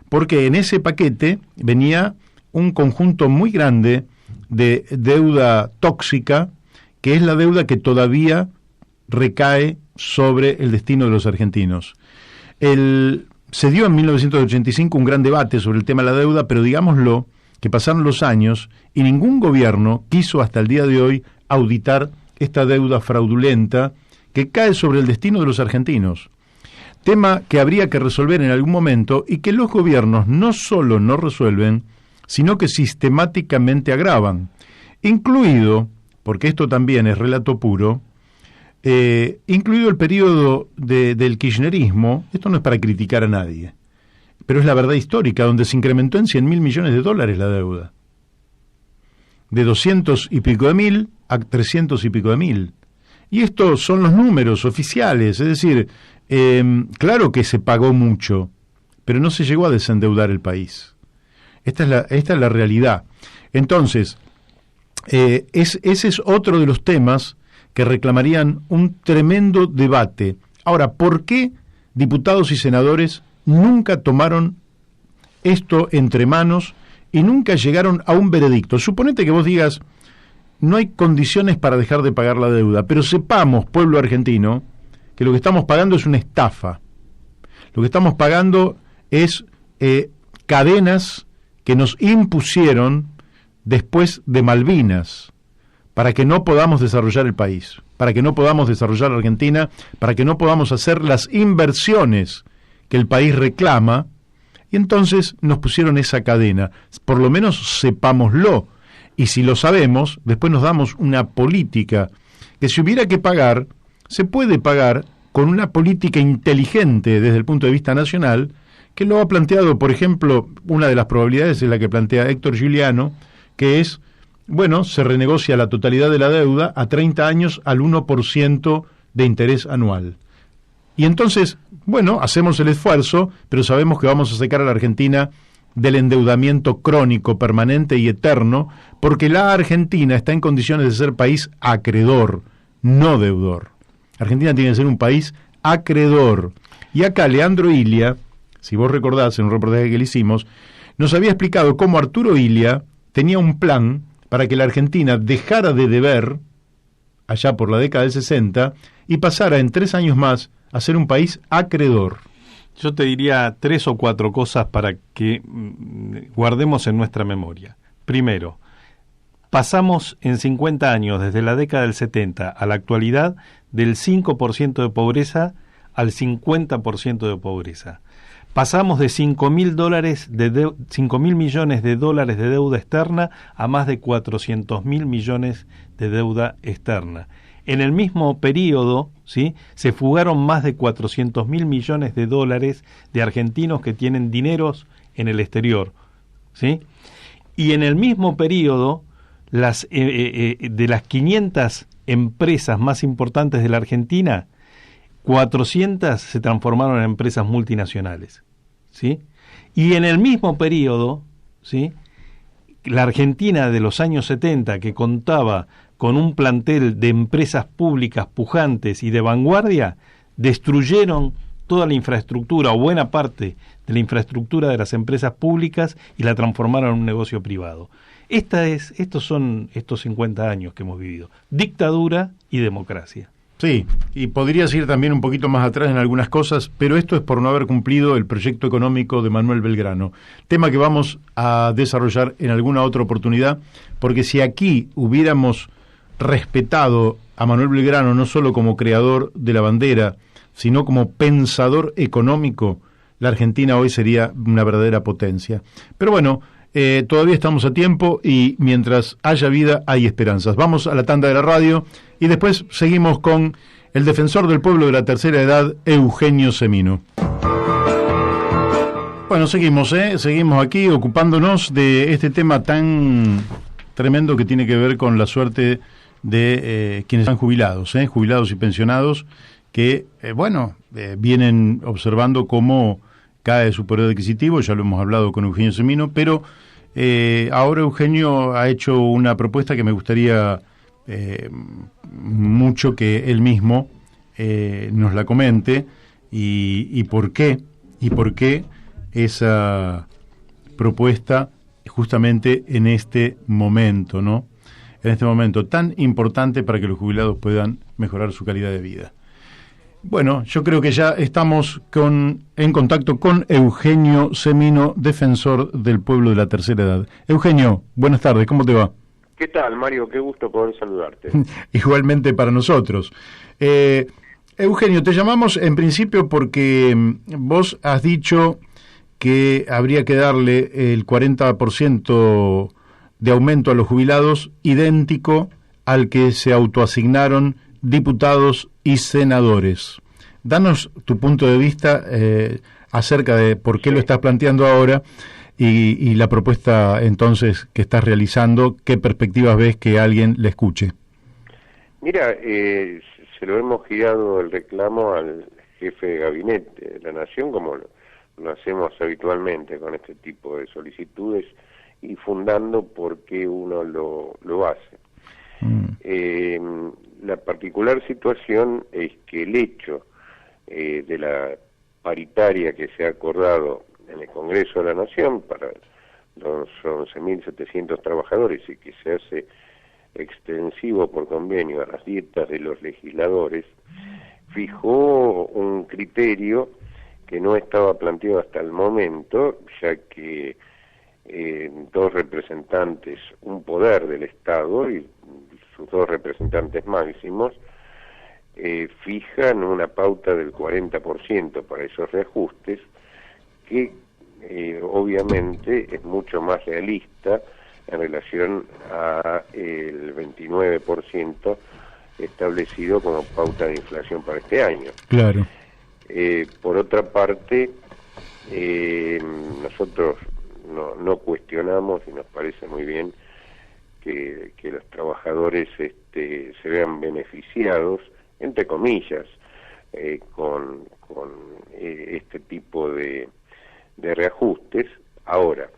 Porque en ese paquete venía un conjunto muy grande de deuda tóxica, que es la deuda que todavía recae sobre el destino de los argentinos. Se dio en 1985 un gran debate sobre el tema de la deuda, pero digámoslo, que pasaron los años y ningún gobierno quiso hasta el día de hoy auditar esta deuda fraudulenta que cae sobre el destino de los argentinos. Tema que habría que resolver en algún momento y que los gobiernos no solo no resuelven, sino que sistemáticamente agravan, incluido, porque esto también es relato puro, incluido el periodo del kirchnerismo. Esto no es para criticar a nadie, pero es la verdad histórica, donde se incrementó en 100.000 millones de dólares la deuda, de 200 y pico de mil a 300 y pico de mil. Y estos son los números oficiales, es decir, claro que se pagó mucho, pero no se llegó a desendeudar el país. Esta es la realidad. Entonces, ese es otro de los temas que reclamarían un tremendo debate. Ahora, ¿por qué diputados y senadores nunca tomaron esto entre manos y nunca llegaron a un veredicto? Suponete que vos digas, no hay condiciones para dejar de pagar la deuda, pero sepamos, pueblo argentino, que lo que estamos pagando es una estafa. Lo que estamos pagando es cadenas que nos impusieron después de Malvinas, para que no podamos desarrollar el país, para que no podamos desarrollar la Argentina, para que no podamos hacer las inversiones que el país reclama, y entonces nos pusieron esa cadena. Por lo menos sepámoslo, y si lo sabemos, después nos damos una política que, si hubiera que pagar, se puede pagar con una política inteligente desde el punto de vista nacional, que lo ha planteado, por ejemplo, una de las probabilidades es la que plantea Héctor Giuliano, que es, bueno, se renegocia la totalidad de la deuda a 30 años al 1% de interés anual. Y entonces, bueno, hacemos el esfuerzo, pero sabemos que vamos a sacar a la Argentina del endeudamiento crónico, permanente y eterno, porque la Argentina está en condiciones de ser país acreedor, no deudor. Argentina tiene que ser un país acreedor. Y acá Leandro Ilia, si vos recordás en un reportaje que le hicimos, nos había explicado cómo Arturo Ilia tenía un plan para que la Argentina dejara de deber, allá por la década del 60, y pasara en 3 años más a ser un país acreedor. Yo te diría 3 o 4 cosas para que guardemos en nuestra memoria. Primero, pasamos en 50 años, desde la década del 70 a la actualidad, del 5% de pobreza al 50% de pobreza. Pasamos de 5.000 millones de dólares de deuda externa a más de 400.000 millones de deuda externa. En el mismo periodo, ¿sí?, se fugaron más de 400.000 millones de dólares de argentinos que tienen dineros en el exterior, ¿sí? Y en el mismo periodo, de las 500 empresas más importantes de la Argentina, 400 se transformaron en empresas multinacionales, ¿sí? Y en el mismo periodo, ¿sí?, la Argentina de los años 70, que contaba con un plantel de empresas públicas pujantes y de vanguardia, destruyeron toda la infraestructura o buena parte de la infraestructura de las empresas públicas y la transformaron en un negocio privado. Estos son estos 50 años que hemos vivido: dictadura y democracia. Sí, y podrías ir también un poquito más atrás en algunas cosas, pero esto es por no haber cumplido el proyecto económico de Manuel Belgrano, tema que vamos a desarrollar en alguna otra oportunidad, porque si aquí hubiéramos respetado a Manuel Belgrano no solo como creador de la bandera, sino como pensador económico, la Argentina hoy sería una verdadera potencia. Pero bueno, todavía estamos a tiempo y mientras haya vida hay esperanzas. Vamos a la tanda de la radio y después seguimos con el defensor del pueblo de la tercera edad, Eugenio Semino. Bueno, seguimos aquí ocupándonos de este tema tan tremendo que tiene que ver con la suerte de quienes están jubilados, jubilados y pensionados, que, vienen observando cómo cae su poder adquisitivo. Ya lo hemos hablado con Eugenio Semino, pero ahora Eugenio ha hecho una propuesta que me gustaría mucho que él mismo nos la comente y por qué esa propuesta justamente en este momento, ¿no? En este momento tan importante para que los jubilados puedan mejorar su calidad de vida. Bueno, yo creo que ya estamos en contacto con Eugenio Semino, defensor del pueblo de la tercera edad. Eugenio, buenas tardes, ¿cómo te va? ¿Qué tal, Mario? Qué gusto poder saludarte. Igualmente para nosotros. Eugenio, te llamamos en principio porque vos has dicho que habría que darle el 40% de aumento a los jubilados, idéntico al que se autoasignaron diputados y senadores. Danos tu punto de vista acerca de por qué lo estás planteando ahora y la propuesta entonces que estás realizando, qué perspectivas ves que alguien le escuche. Mira, se lo hemos girado el reclamo al jefe de gabinete de la Nación, como lo hacemos habitualmente con este tipo de solicitudes, y fundando por qué uno lo hace. La particular situación es que el hecho de la paritaria que se ha acordado en el Congreso de la Nación para los 11.700 trabajadores y que se hace extensivo por convenio a las dietas de los legisladores, fijó un criterio que no estaba planteado hasta el momento, ya que dos representantes, un poder del Estado y sus dos representantes máximos, fijan una pauta del 40% para esos reajustes, que obviamente es mucho más realista en relación a el 29% establecido como pauta de inflación para este año. Claro. Por otra parte, nosotros no cuestionamos y nos parece muy bien que los trabajadores se vean beneficiados, entre comillas, con este tipo de reajustes. Ahora,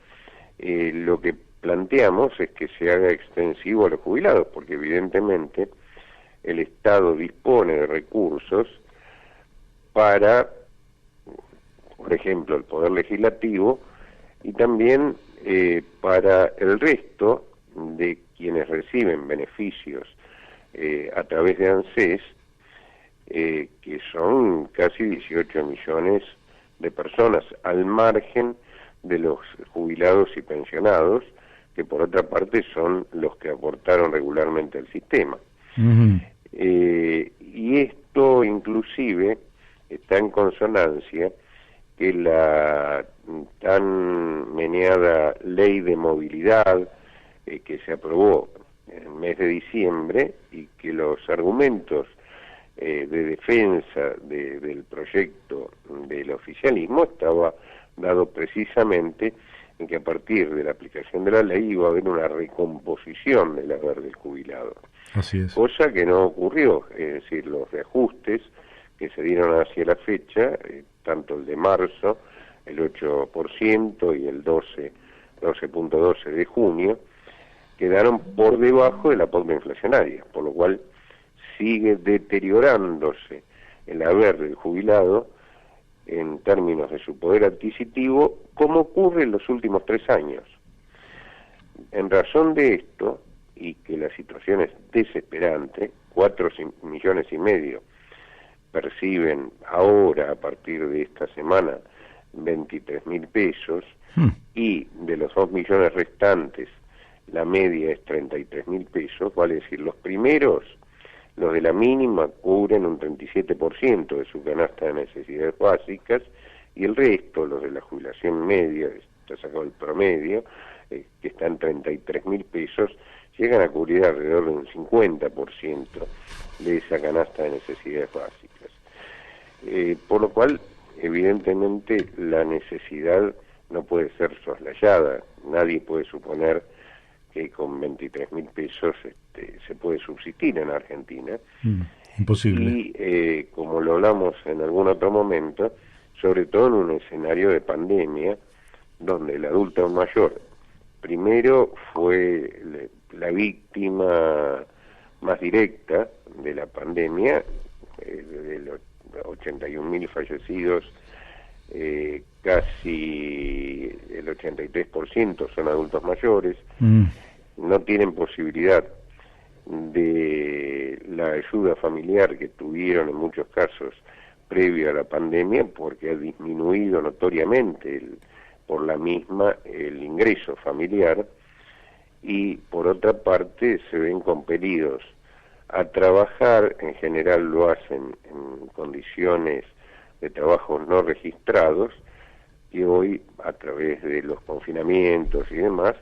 lo que planteamos es que se haga extensivo a los jubilados, porque evidentemente el Estado dispone de recursos para, por ejemplo, el Poder Legislativo y también para el resto de quienes reciben beneficios a través de ANSES, que son casi 18 millones de personas, al margen de los jubilados y pensionados, que por otra parte son los que aportaron regularmente al sistema. Uh-huh. Y esto inclusive está en consonancia que la tan meneada ley de movilidad que se aprobó en el mes de diciembre, y que los argumentos de defensa del proyecto del oficialismo estaba dado precisamente en que a partir de la aplicación de la ley iba a haber una recomposición del haber del jubilado. Así es. Cosa que no ocurrió, es decir, los reajustes que se dieron hacia la fecha, tanto el de marzo, el 8% y el 12.12 de junio, quedaron por debajo de la pauta inflacionaria, por lo cual sigue deteriorándose el haber del jubilado en términos de su poder adquisitivo, como ocurre en los últimos 3 años. En razón de esto, y que la situación es desesperante, 4,5 millones perciben ahora, a partir de esta semana, 23.000 pesos, y de los 2 millones restantes, la media es 33.000 pesos, vale decir, los primeros, los de la mínima, cubren un 37% de su canasta de necesidades básicas, y el resto, los de la jubilación media, está sacado el promedio, que está en 33.000 pesos, llegan a cubrir alrededor de un 50% de esa canasta de necesidades básicas. Por lo cual, evidentemente, la necesidad no puede ser soslayada. Nadie puede suponer que con 23.000 pesos se puede subsistir en Argentina. Imposible. Y como lo hablamos en algún otro momento, sobre todo en un escenario de pandemia, donde el adulto mayor primero fue la víctima más directa de la pandemia, de los 81.000 fallecidos, casi el 83% son adultos mayores, no tienen posibilidad de la ayuda familiar que tuvieron en muchos casos previo a la pandemia, porque ha disminuido notoriamente por la misma el ingreso familiar, y por otra parte se ven compelidos a trabajar, en general lo hacen en condiciones de trabajo no registrados, y hoy a través de los confinamientos y demás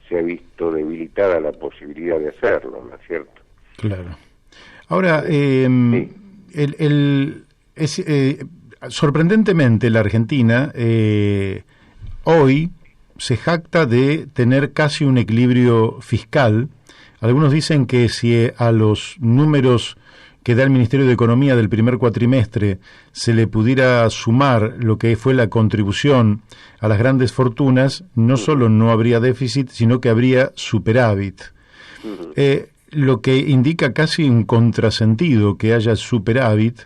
se ha visto debilitada la posibilidad de hacerlo, ¿no es cierto? Claro. Ahora, sí. Sorprendentemente la Argentina hoy se jacta de tener casi un equilibrio fiscal. Algunos dicen que si a los números que da el Ministerio de Economía del primer cuatrimestre se le pudiera sumar lo que fue la contribución a las grandes fortunas, no solo no habría déficit, sino que habría superávit. Lo que indica casi un contrasentido que haya superávit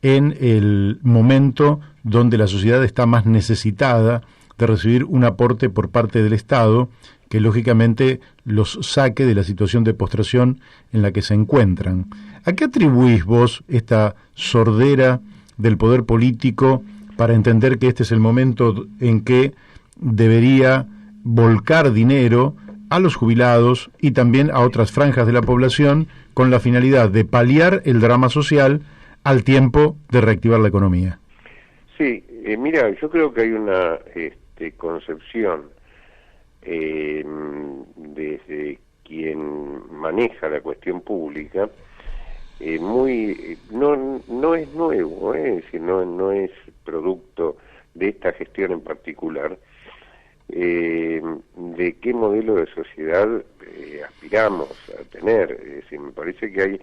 en el momento donde la sociedad está más necesitada de recibir un aporte por parte del Estado que lógicamente los saque de la situación de postración en la que se encuentran. ¿A qué atribuís vos esta sordera del poder político para entender que este es el momento en que debería volcar dinero a los jubilados y también a otras franjas de la población con la finalidad de paliar el drama social al tiempo de reactivar la economía? Sí, mira, yo creo que hay una concepción desde quien maneja la cuestión pública no es nuevo, es decir, no es producto de esta gestión en particular, de qué modelo de sociedad aspiramos a tener. Es decir, me parece que hay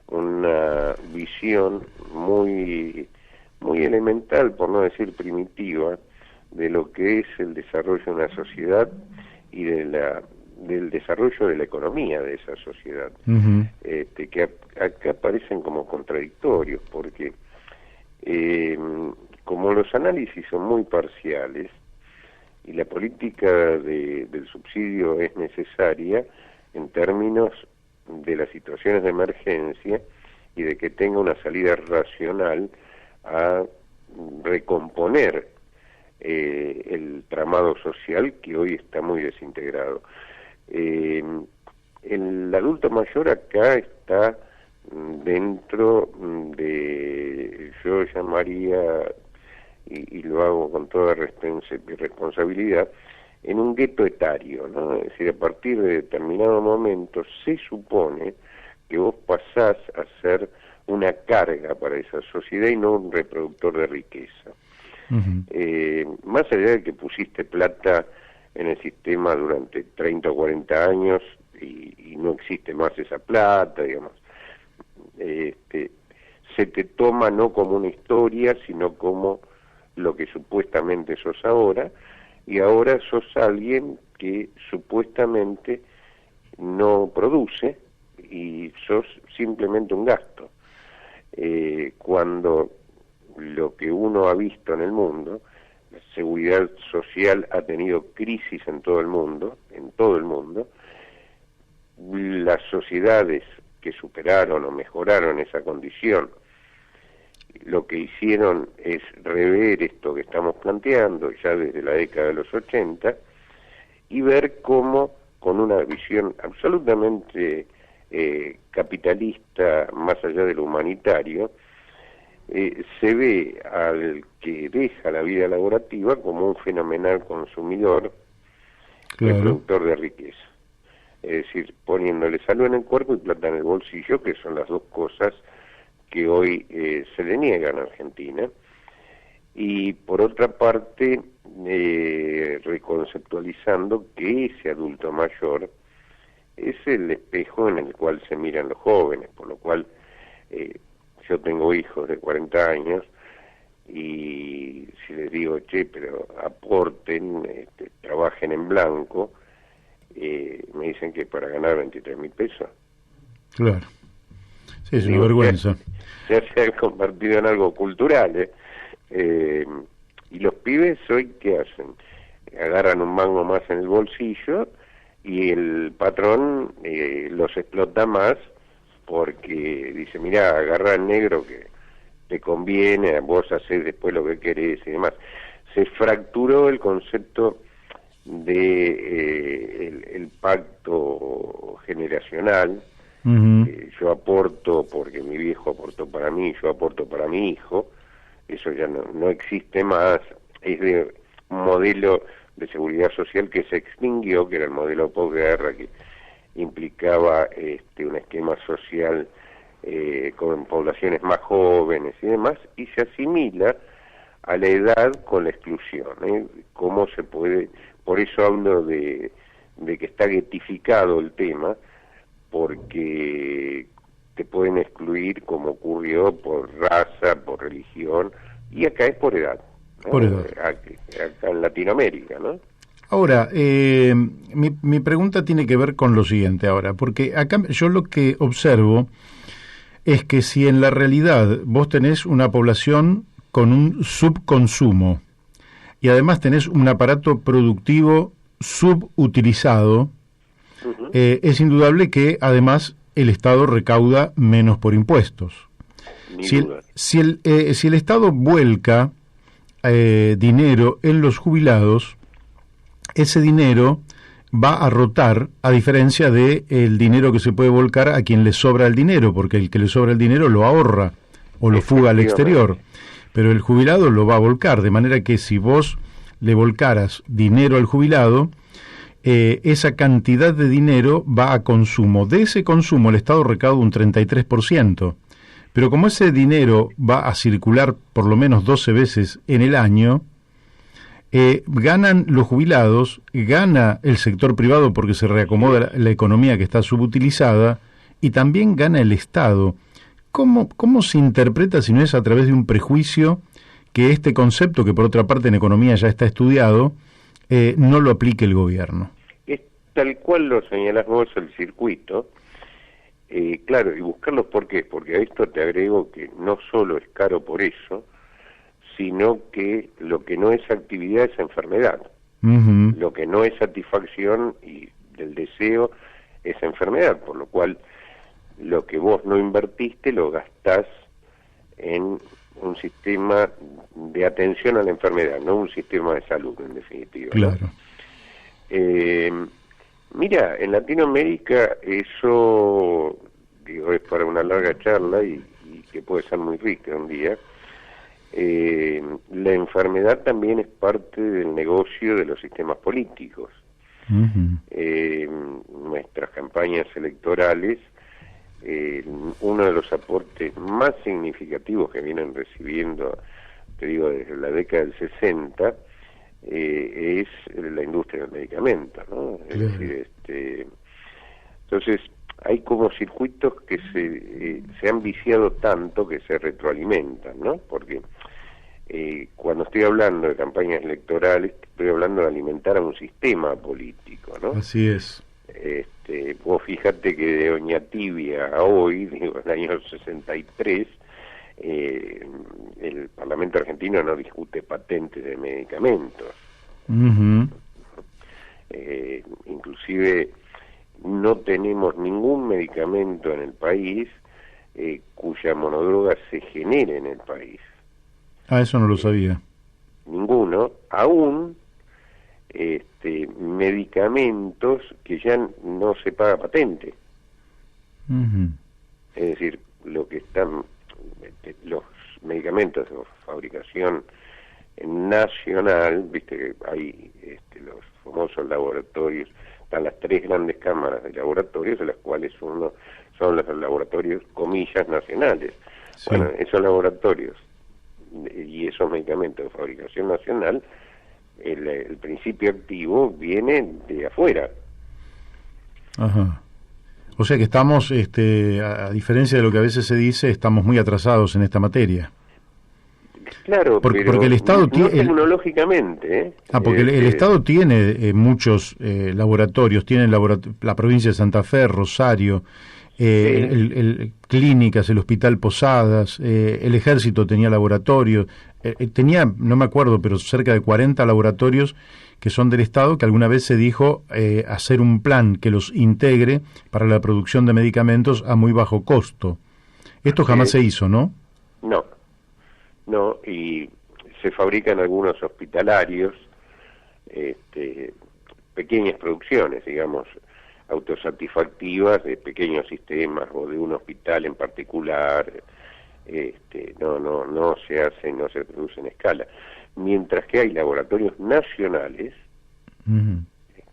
una visión muy elemental, por no decir primitiva, de lo que es el desarrollo de una sociedad y del desarrollo de la economía de esa sociedad, que acá aparecen como contradictorios, porque como los análisis son muy parciales y la política del subsidio es necesaria en términos de las situaciones de emergencia y de que tenga una salida racional a recomponer el tramado social que hoy está muy desintegrado. El adulto mayor acá está dentro de, yo llamaría, y lo hago con toda responsabilidad, en un gueto etario, ¿no? Es decir, a partir de determinado momento se supone que vos pasás a ser una carga para esa sociedad y no un reproductor de riqueza. Más allá de que pusiste plata en el sistema durante 30 o 40 años y no existe más esa plata, digamos, se te toma no como una historia, sino como lo que supuestamente sos ahora, y ahora sos alguien que supuestamente no produce y sos simplemente un gasto. Cuando lo que uno ha visto en el mundo, la seguridad social ha tenido crisis en todo el mundo, las sociedades que superaron o mejoraron esa condición, lo que hicieron es rever esto que estamos planteando ya desde la década de los 80 y ver cómo, con una visión absolutamente capitalista, más allá de lo humanitario, se ve al que deja la vida laborativa como un fenomenal consumidor, Claro. el productor de riqueza. Es decir, poniéndole salud en el cuerpo y plata en el bolsillo, que son las dos cosas que hoy se le niegan a Argentina. Y por otra parte, reconceptualizando que ese adulto mayor es el espejo en el cual se miran los jóvenes, por lo cual yo tengo hijos de 40 años y si les digo, che, pero aporten, trabajen en blanco, me dicen que para ganar 23.000 pesos. Claro. Sí, es una Digo, vergüenza. Ya se ha convertido en algo cultural, y los pibes hoy, ¿qué hacen? Agarran un mango más en el bolsillo y el patrón los explota más porque dice, mirá, agarra el negro que te conviene, vos hacés después lo que querés y demás. Se fracturó el concepto de el pacto generacional. Ujú. Yo aporto porque mi viejo aportó para mí, yo aporto para mi hijo. Eso ya no existe más. Es de un modelo de seguridad social que se extinguió, que era el modelo posguerra, que implicaba un esquema social con poblaciones más jóvenes y demás, y se asimila a la edad con la exclusión. ¿Cómo se puede? Por eso hablo de que está guetificado el tema, porque te pueden excluir como ocurrió por raza, por religión, y acá es por edad, ¿no? Por edad. Acá en Latinoamérica, ¿no? Ahora, mi pregunta tiene que ver con lo siguiente ahora, porque acá yo lo que observo es que si en la realidad vos tenés una población con un subconsumo y además tenés un aparato productivo subutilizado, Uh-huh. es indudable que además el Estado recauda menos por impuestos. Ni Si duda. el Estado vuelca dinero en los jubilados, ese dinero va a rotar, a diferencia de el dinero que se puede volcar a quien le sobra el dinero, porque el que le sobra el dinero lo ahorra o lo fuga al exterior, pero el jubilado lo va a volcar, de manera que si vos le volcaras dinero al jubilado, esa cantidad de dinero va a consumo. De ese consumo el Estado recauda un 33%, pero como ese dinero va a circular por lo menos 12 veces en el año, ganan los jubilados, gana el sector privado porque se reacomoda la economía que está subutilizada, y también gana el Estado. ¿Cómo se interpreta, si no es a través de un prejuicio, que este concepto, que por otra parte en economía ya está estudiado, no lo aplique el gobierno? Es tal cual lo señalás vos, el circuito. Claro, y buscarlos, ¿por qué? Porque a esto te agrego que no solo es caro por eso, sino que lo que no es actividad es enfermedad. Uh-huh. Lo que no es satisfacción y del deseo es enfermedad, por lo cual lo que vos no invertiste lo gastás en un sistema de atención a la enfermedad, no un sistema de salud, en definitiva. Claro. Mira, en Latinoamérica eso, digo, es para una larga charla y que puede ser muy rica un día. La enfermedad también es parte del negocio de los sistemas políticos. Uh-huh. Nuestras campañas electorales, uno de los aportes más significativos que vienen recibiendo, te digo, desde la década del 60, es la industria del medicamento, ¿no? Es decir, entonces hay como circuitos que se han viciado tanto que se retroalimentan, ¿no? Porque cuando estoy hablando de campañas electorales, estoy hablando de alimentar a un sistema político, ¿no? Así es. Vos fíjate que de Oñatibia a hoy, digo, en el año 63, el Parlamento argentino no discute patentes de medicamentos. Uh-huh. Inclusive no tenemos ningún medicamento en el país cuya monodroga se genere en el país. Ah, eso no lo sabía. Ninguno, aún medicamentos que ya no se paga patente. Uh-huh. Es decir, lo que están los medicamentos de fabricación nacional, viste que hay los famosos laboratorios, están las 3 grandes cámaras de laboratorios, de las cuales uno son los laboratorios, comillas, nacionales. Sí. Bueno, esos laboratorios y esos medicamentos de fabricación nacional, el principio activo viene de afuera. Ajá. O sea que estamos, a diferencia de lo que a veces se dice, estamos muy atrasados en esta materia. Claro, pero porque el Estado no tecnológicamente. Porque el Estado tiene muchos laboratorios, tiene la provincia de Santa Fe, Rosario, clínicas, el Hospital Posadas, el Ejército tenía laboratorios, tenía, no me acuerdo, pero cerca de 40 laboratorios que son del Estado, que alguna vez se dijo hacer un plan que los integre para la producción de medicamentos a muy bajo costo. Esto jamás se hizo, ¿no? No, y se fabrican algunos hospitalarios, pequeñas producciones, digamos, autosatisfactivas de pequeños sistemas o de un hospital en particular, no se hace, no se produce en escala. Mientras que hay laboratorios nacionales,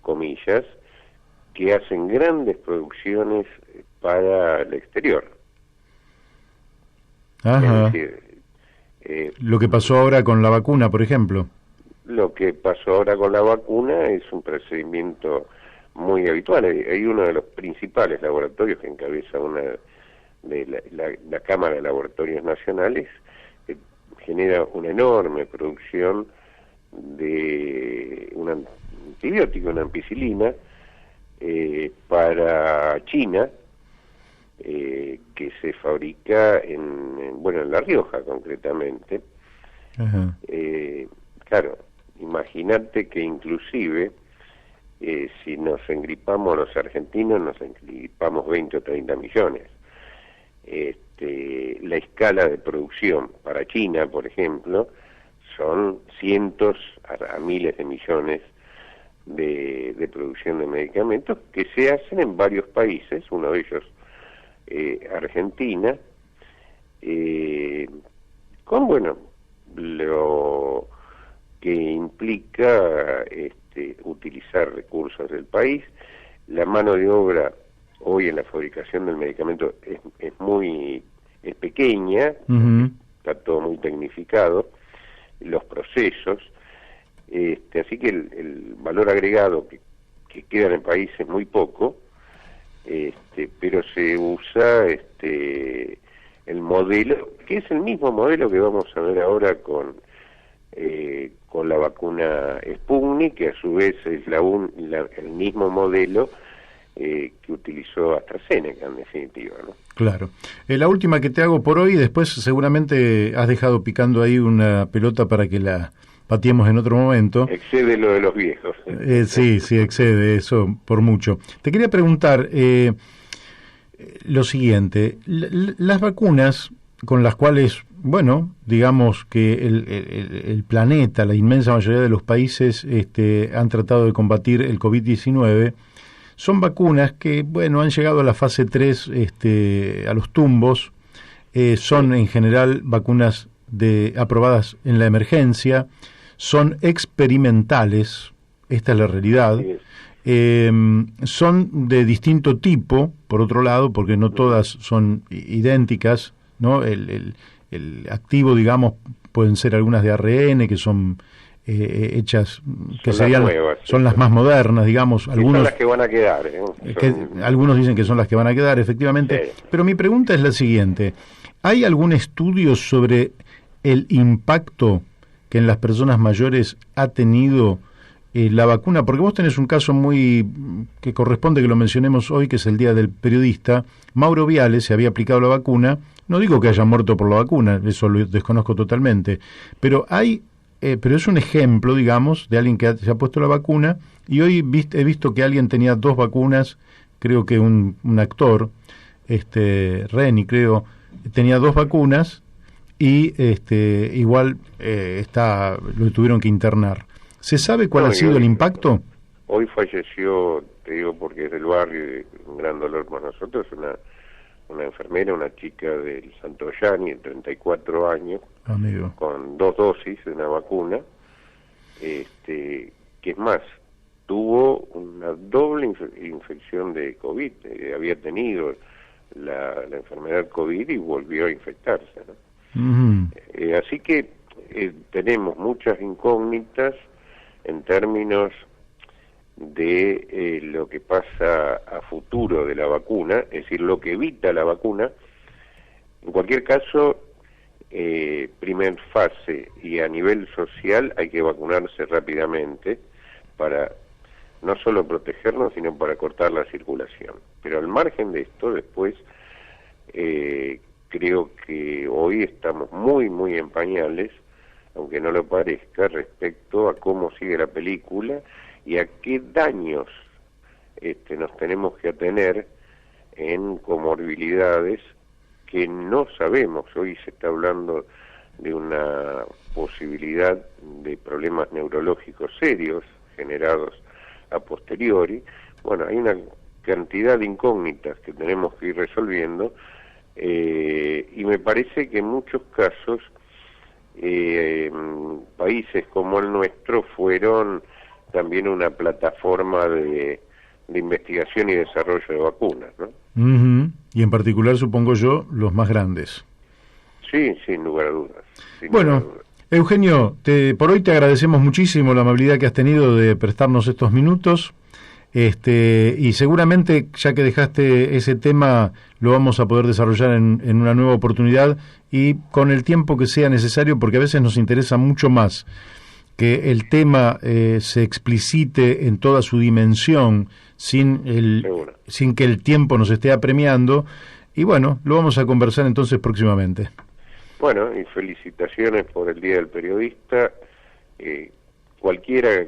comillas, que hacen grandes producciones para el exterior. Ajá. Es decir, lo que pasó ahora con la vacuna, por ejemplo. Lo que pasó ahora con la vacuna es un procedimiento muy habitual. Hay uno de los principales laboratorios que encabeza una de la Cámara de Laboratorios Nacionales, que genera una enorme producción de un antibiótico, una ampicilina, para China, que se fabrica en La Rioja concretamente. Ajá. Claro, imagínate que inclusive si nos engripamos los argentinos, nos engripamos 20 o 30 millones. La escala de producción para China, por ejemplo, son cientos a miles de millones de producción de medicamentos que se hacen en varios países, uno de ellos Argentina, con lo que implica utilizar recursos del país. La mano de obra hoy en la fabricación del medicamento es pequeña, está todo muy tecnificado, los procesos, así que el valor agregado que queda en el país es muy poco, pero se usa el modelo, que es el mismo modelo que vamos a ver ahora con la vacuna Sputnik, que a su vez es el mismo modelo que utilizó AstraZeneca, en definitiva, ¿no? Claro. La última que te hago por hoy, después seguramente has dejado picando ahí una pelota para que la pateemos en otro momento. Excede lo de los viejos. Sí, excede eso por mucho. Te quería preguntar lo siguiente, las vacunas con las cuales, digamos que el planeta, la inmensa mayoría de los países han tratado de combatir el COVID-19, son vacunas que, han llegado a la fase 3, a los tumbos, son en general vacunas aprobadas en la emergencia, son experimentales, esta es la realidad, son de distinto tipo, por otro lado, porque no todas son idénticas, ¿no? El activo, digamos, pueden ser algunas de ARN que son hechas, que serían nuevas, son las más modernas, digamos. Algunos, son las que van a quedar. Algunos dicen que son las que van a quedar, efectivamente. Sí. Pero mi pregunta es la siguiente: ¿hay algún estudio sobre el impacto que en las personas mayores ha tenido la vacuna? Porque vos tenés un caso que corresponde que lo mencionemos hoy, que es el Día del Periodista. Mauro Viale se había aplicado la vacuna. No digo que haya muerto por la vacuna, eso lo desconozco totalmente, pero pero es un ejemplo, digamos, de alguien que se ha puesto la vacuna, y hoy he visto que alguien tenía 2 vacunas, creo que un actor, Reni, creo, tenía 2 vacunas, y igual lo tuvieron que internar. ¿Se sabe cuál ha sido el impacto? Hoy falleció, te digo porque es del barrio, y un gran dolor para nosotros, una enfermera, una chica del Santoyani, de 34 años, amigo, con 2 dosis de una vacuna, que es más, tuvo una doble infección de COVID, había tenido la enfermedad COVID y volvió a infectarse, ¿no? Así que tenemos muchas incógnitas en términos de lo que pasa a futuro de la vacuna, es decir, lo que evita la vacuna. En cualquier caso, primer fase y a nivel social hay que vacunarse rápidamente para no solo protegernos, sino para cortar la circulación. Pero al margen de esto, después creo que hoy estamos muy, muy en pañales, aunque no lo parezca, respecto a cómo sigue la película y a qué daños nos tenemos que atener en comorbilidades que no sabemos. Hoy se está hablando de una posibilidad de problemas neurológicos serios generados a posteriori. Bueno, hay una cantidad de incógnitas que tenemos que ir resolviendo, y me parece que en muchos casos países como el nuestro fueron también una plataforma de investigación y desarrollo de vacunas, ¿no? Y en particular, supongo yo, los más grandes. Sí, sin lugar a dudas. Bueno, Eugenio, por hoy te agradecemos muchísimo la amabilidad que has tenido de prestarnos estos minutos, y seguramente, ya que dejaste ese tema, lo vamos a poder desarrollar en una nueva oportunidad y con el tiempo que sea necesario, porque a veces nos interesa mucho más que el tema se explicite en toda su dimensión sin que el tiempo nos esté apremiando, y bueno, lo vamos a conversar entonces próximamente. Bueno, y felicitaciones por el Día del Periodista. Cualquiera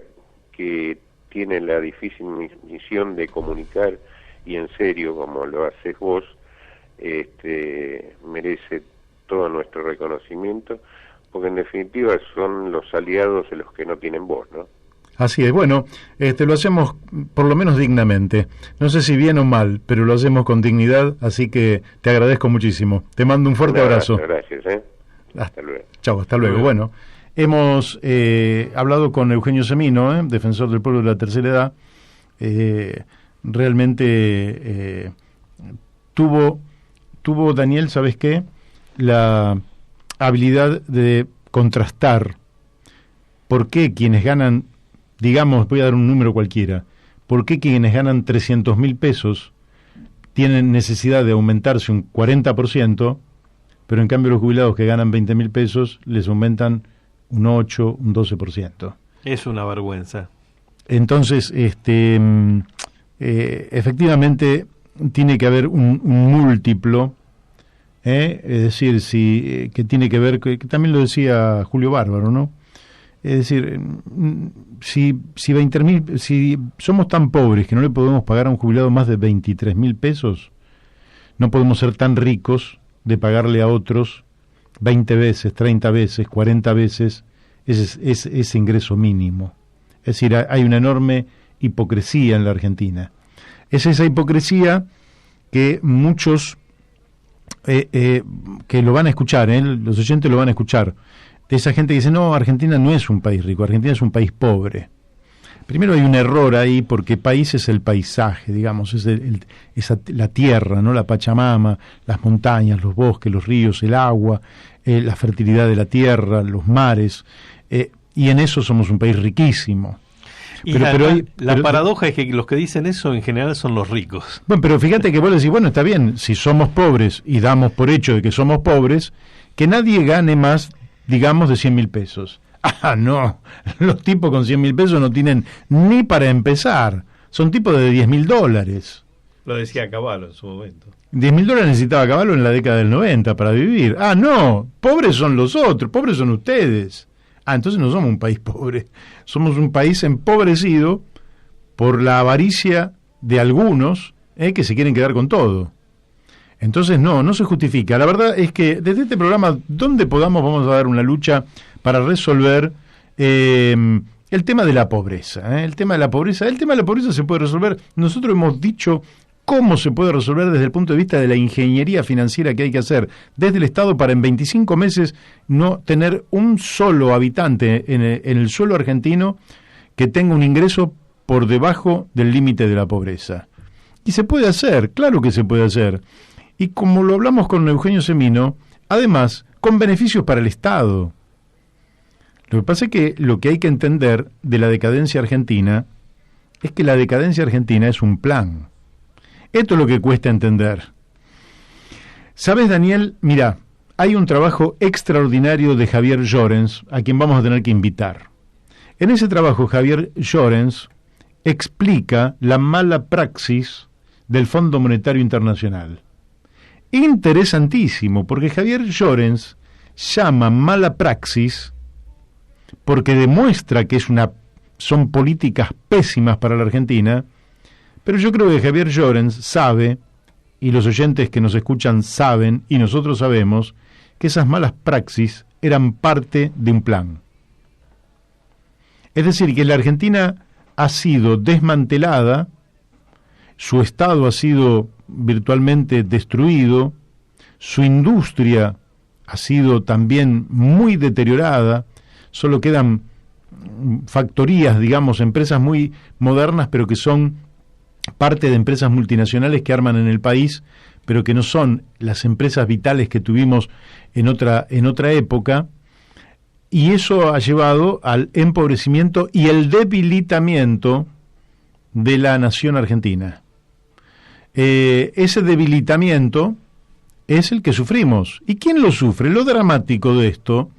que tiene la difícil misión de comunicar, y en serio, como lo haces vos, merece todo nuestro reconocimiento, porque en definitiva son los aliados de los que no tienen voz, ¿no? Así es, bueno, lo hacemos por lo menos dignamente. No sé si bien o mal, pero lo hacemos con dignidad, así que te agradezco muchísimo. Te mando un fuerte abrazo. Gracias, hasta luego. Chau, hasta luego. Bueno, hemos hablado con Eugenio Semino, defensor del pueblo de la tercera edad. Realmente tuvo Daniel, ¿sabes qué? La habilidad de contrastar por qué quienes ganan, digamos, voy a dar un número cualquiera, por qué quienes ganan 300.000 pesos tienen necesidad de aumentarse un 40%, pero en cambio los jubilados que ganan 20.000 pesos les aumentan un 8, un 12%. Es una vergüenza. Entonces, efectivamente, tiene que haber un múltiplo, es decir, que tiene que ver, que también lo decía Julio Bárbaro, ¿no? Es decir, si somos tan pobres que no le podemos pagar a un jubilado más de 23.000 pesos, no podemos ser tan ricos de pagarle a otros 20 veces, 30 veces, 40 veces ese ingreso mínimo. Es decir, hay una enorme hipocresía en la Argentina. Es esa hipocresía que muchos que lo van a escuchar, los oyentes lo van a escuchar, de esa gente que dice, no, Argentina no es un país rico, Argentina es un país pobre. Primero hay un error ahí, porque país es el paisaje, digamos, es la tierra, ¿no? La Pachamama, las montañas, los bosques, los ríos, el agua, la fertilidad de la tierra, los mares, y en eso somos un país riquísimo. Y la paradoja es que los que dicen eso en general son los ricos. Bueno, pero fíjate que vos decís, bueno, está bien, si somos pobres y damos por hecho de que somos pobres, que nadie gane más, digamos, de 100.000 pesos. Ah, no, los tipos con 100.000 pesos no tienen ni para empezar, son tipos de $10.000. Lo decía Cavallo en su momento. $10.000 necesitaba Cavallo en la década del 90 para vivir. Ah, no, pobres son los otros, pobres son ustedes. Ah, entonces no somos un país pobre, somos un país empobrecido por la avaricia de algunos que se quieren quedar con todo. Entonces no se justifica. La verdad es que desde este programa, donde podamos, vamos a dar una lucha para resolver el tema de la pobreza. El tema de la pobreza se puede resolver. Nosotros hemos dicho cómo se puede resolver desde el punto de vista de la ingeniería financiera que hay que hacer desde el Estado para en 25 meses no tener un solo habitante en el suelo argentino que tenga un ingreso por debajo del límite de la pobreza. Y se puede hacer, claro que se puede hacer. Y como lo hablamos con Eugenio Semino, además, con beneficios para el Estado. Lo que pasa es que lo que hay que entender de la decadencia argentina es que la decadencia argentina es un plan. Esto es lo que cuesta entender. ¿Sabes, Daniel? Mira, hay un trabajo extraordinario de Javier Llorens, a quien vamos a tener que invitar. En ese trabajo, Javier Llorens explica la mala praxis del Fondo Monetario Internacional. Interesantísimo, porque Javier Llorens llama mala praxis porque demuestra que son políticas pésimas para la Argentina, pero yo creo que Javier Llorens sabe, y los oyentes que nos escuchan saben, y nosotros sabemos, que esas malas praxis eran parte de un plan. Es decir, que la Argentina ha sido desmantelada, su Estado ha sido virtualmente destruido, su industria ha sido también muy deteriorada, solo quedan factorías, digamos, empresas muy modernas, pero que son parte de empresas multinacionales que arman en el país, pero que no son las empresas vitales que tuvimos en otra época, y eso ha llevado al empobrecimiento y el debilitamiento de la nación argentina. Ese debilitamiento es el que sufrimos. ¿Y quién lo sufre? Lo dramático de esto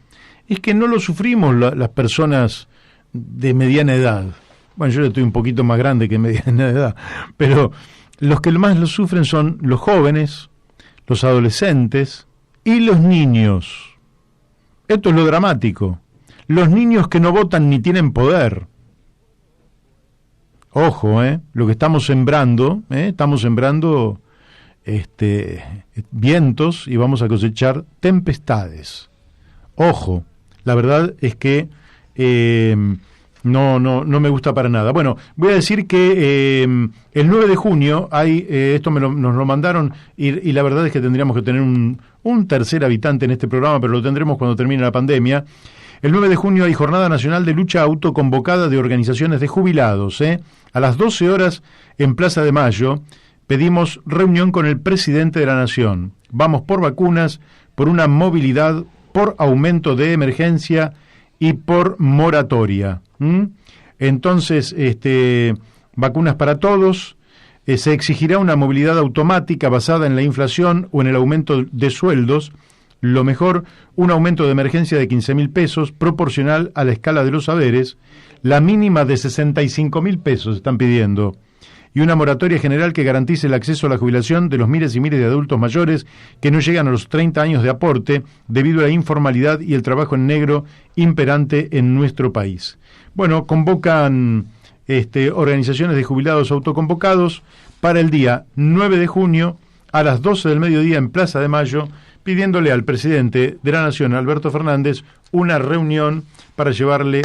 es que no lo sufrimos las personas de mediana edad. Bueno, yo estoy un poquito más grande que mediana edad, pero los que más lo sufren son los jóvenes, los adolescentes y los niños. Esto es lo dramático. Los niños que no votan ni tienen poder. Ojo, lo que estamos sembrando, vientos y vamos a cosechar tempestades. Ojo, la verdad es que no me gusta para nada. Bueno, voy a decir que el 9 de junio hay, esto nos lo mandaron y la verdad es que tendríamos que tener un tercer habitante en este programa, pero lo tendremos cuando termine la pandemia. El 9 de junio hay Jornada Nacional de Lucha Autoconvocada de Organizaciones de Jubilados. A las 12 horas en Plaza de Mayo pedimos reunión con el presidente de la Nación. Vamos por vacunas, por una movilidad, por aumento de emergencia y por moratoria. Entonces, vacunas para todos, se exigirá una movilidad automática basada en la inflación o en el aumento de sueldos, lo mejor, un aumento de emergencia de 15.000 pesos, proporcional a la escala de los saberes, la mínima de 65.000 pesos están pidiendo, y una moratoria general que garantice el acceso a la jubilación de los miles y miles de adultos mayores que no llegan a los 30 años de aporte debido a la informalidad y el trabajo en negro imperante en nuestro país. Bueno, convocan organizaciones de jubilados autoconvocados para el día 9 de junio a las 12 del mediodía en Plaza de Mayo, pidiéndole al presidente de la Nación, Alberto Fernández, una reunión para llevarle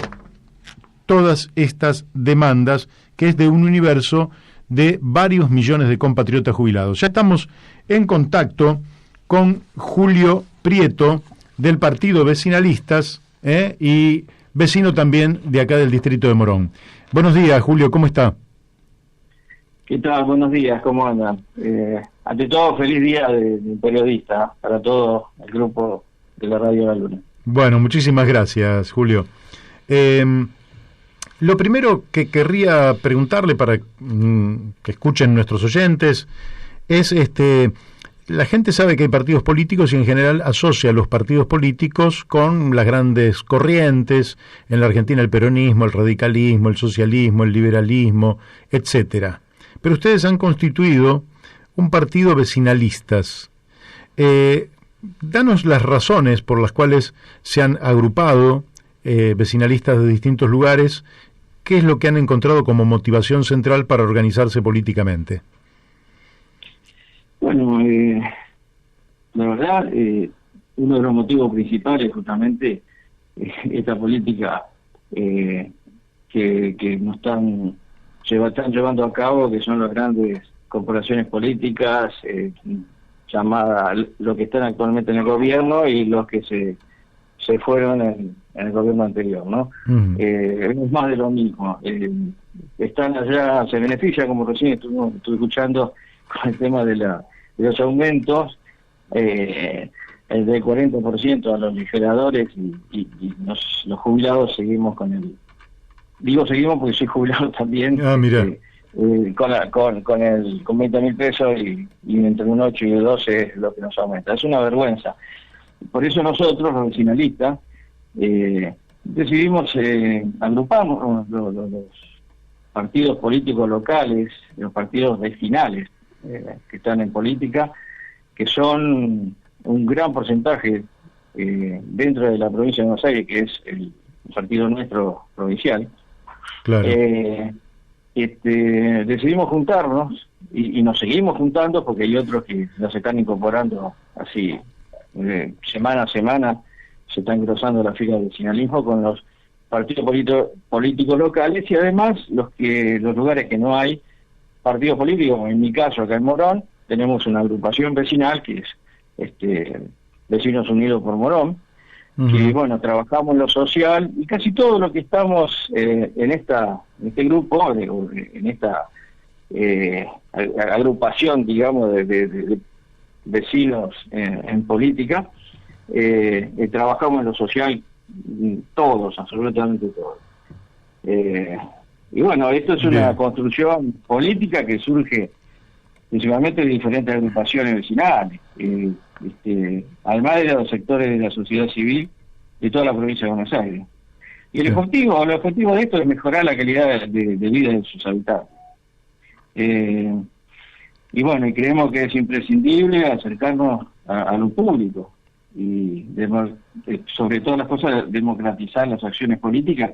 todas estas demandas, que es de un universo de varios millones de compatriotas jubilados. Ya estamos en contacto con Julio Prieto, del Partido Vecinalistas, y vecino también de acá del distrito de Morón. Buenos días, Julio, ¿cómo está? ¿Qué tal? Buenos días, ¿cómo andan? Ante todo, feliz día del periodista para todo el grupo de la Radio La Luna. Bueno, muchísimas gracias, Julio. Lo primero que querría preguntarle para que escuchen nuestros oyentes es, la gente sabe que hay partidos políticos y en general asocia a los partidos políticos con las grandes corrientes, en la Argentina el peronismo, el radicalismo, el socialismo, el liberalismo, etcétera. Pero ustedes han constituido un partido vecinalistas. Danos las razones por las cuales se han agrupado vecinalistas de distintos lugares. ¿Qué es lo que han encontrado como motivación central para organizarse políticamente? Bueno, la verdad, uno de los motivos principales justamente esta política que nos están llevando a cabo, que son los grandes corporaciones políticas, llamada lo que están actualmente en el gobierno y los que se fueron en el gobierno anterior, ¿no? Es más de lo mismo. Están allá, se beneficia, como recién estuve escuchando, con el tema de los aumentos, el del 40% a los legisladores y los jubilados seguimos con el... Digo seguimos porque soy jubilado también. Mira. Con 20.000 pesos y entre un 8 y un 12 es lo que nos aumenta. Es una vergüenza. Por eso nosotros, los vecinalistas, decidimos agrupamos los partidos políticos locales, los partidos vecinales que están en política, que son un gran porcentaje dentro de la provincia de Buenos Aires, que es el partido nuestro provincial. Claro. Decidimos juntarnos y nos seguimos juntando porque hay otros que nos están incorporando así semana a semana, se está engrosando la fila del vecinalismo con los partidos políticos locales y además los lugares que no hay partidos políticos, como en mi caso acá en Morón, tenemos una agrupación vecinal que es Vecinos Unidos por Morón, que bueno, trabajamos en lo social y casi todo lo que estamos en este grupo, en esta agrupación, digamos, de vecinos en política, trabajamos en lo social todos, absolutamente todos. Y bueno, esto es una construcción política que surge principalmente de diferentes agrupaciones vecinales, además de los sectores de la sociedad civil de toda la provincia de Buenos Aires. Y el objetivo de esto es mejorar la calidad de vida de sus habitantes. Y bueno, y creemos que es imprescindible acercarnos a lo público y sobre todas las cosas democratizar las acciones políticas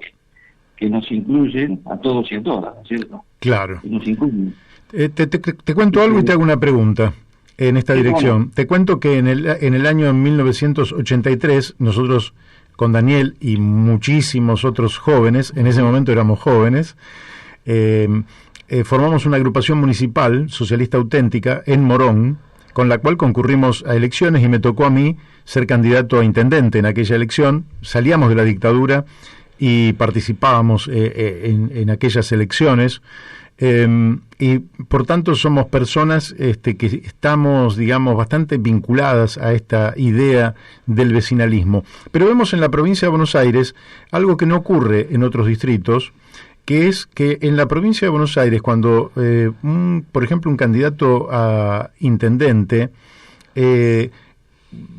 que nos incluyen a todos y a todas, ¿no es cierto? Claro. Que nos incluyen. Te cuento algo y te hago una pregunta en esta dirección. Bueno. Te cuento que en el año 1983 nosotros con Daniel y muchísimos otros jóvenes, en ese momento éramos jóvenes, formamos una agrupación municipal socialista auténtica en Morón, con la cual concurrimos a elecciones y me tocó a mí ser candidato a intendente en aquella elección. Salíamos de la dictadura y participábamos en aquellas elecciones. Y por tanto somos personas que estamos, digamos, bastante vinculadas a esta idea del vecinalismo. Pero vemos en la provincia de Buenos Aires algo que no ocurre en otros distritos, que es que en la provincia de Buenos Aires, cuando, por ejemplo, un candidato a intendente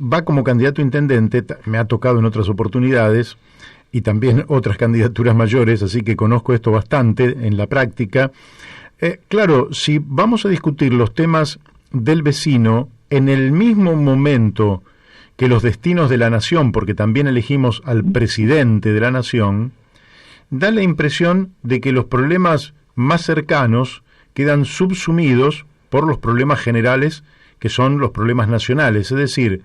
va como candidato a intendente, me ha tocado en otras oportunidades, y también otras candidaturas mayores, así que conozco esto bastante en la práctica. Claro, si vamos a discutir los temas del vecino en el mismo momento que los destinos de la nación, porque también elegimos al presidente de la nación, da la impresión de que los problemas más cercanos quedan subsumidos por los problemas generales, que son los problemas nacionales, es decir,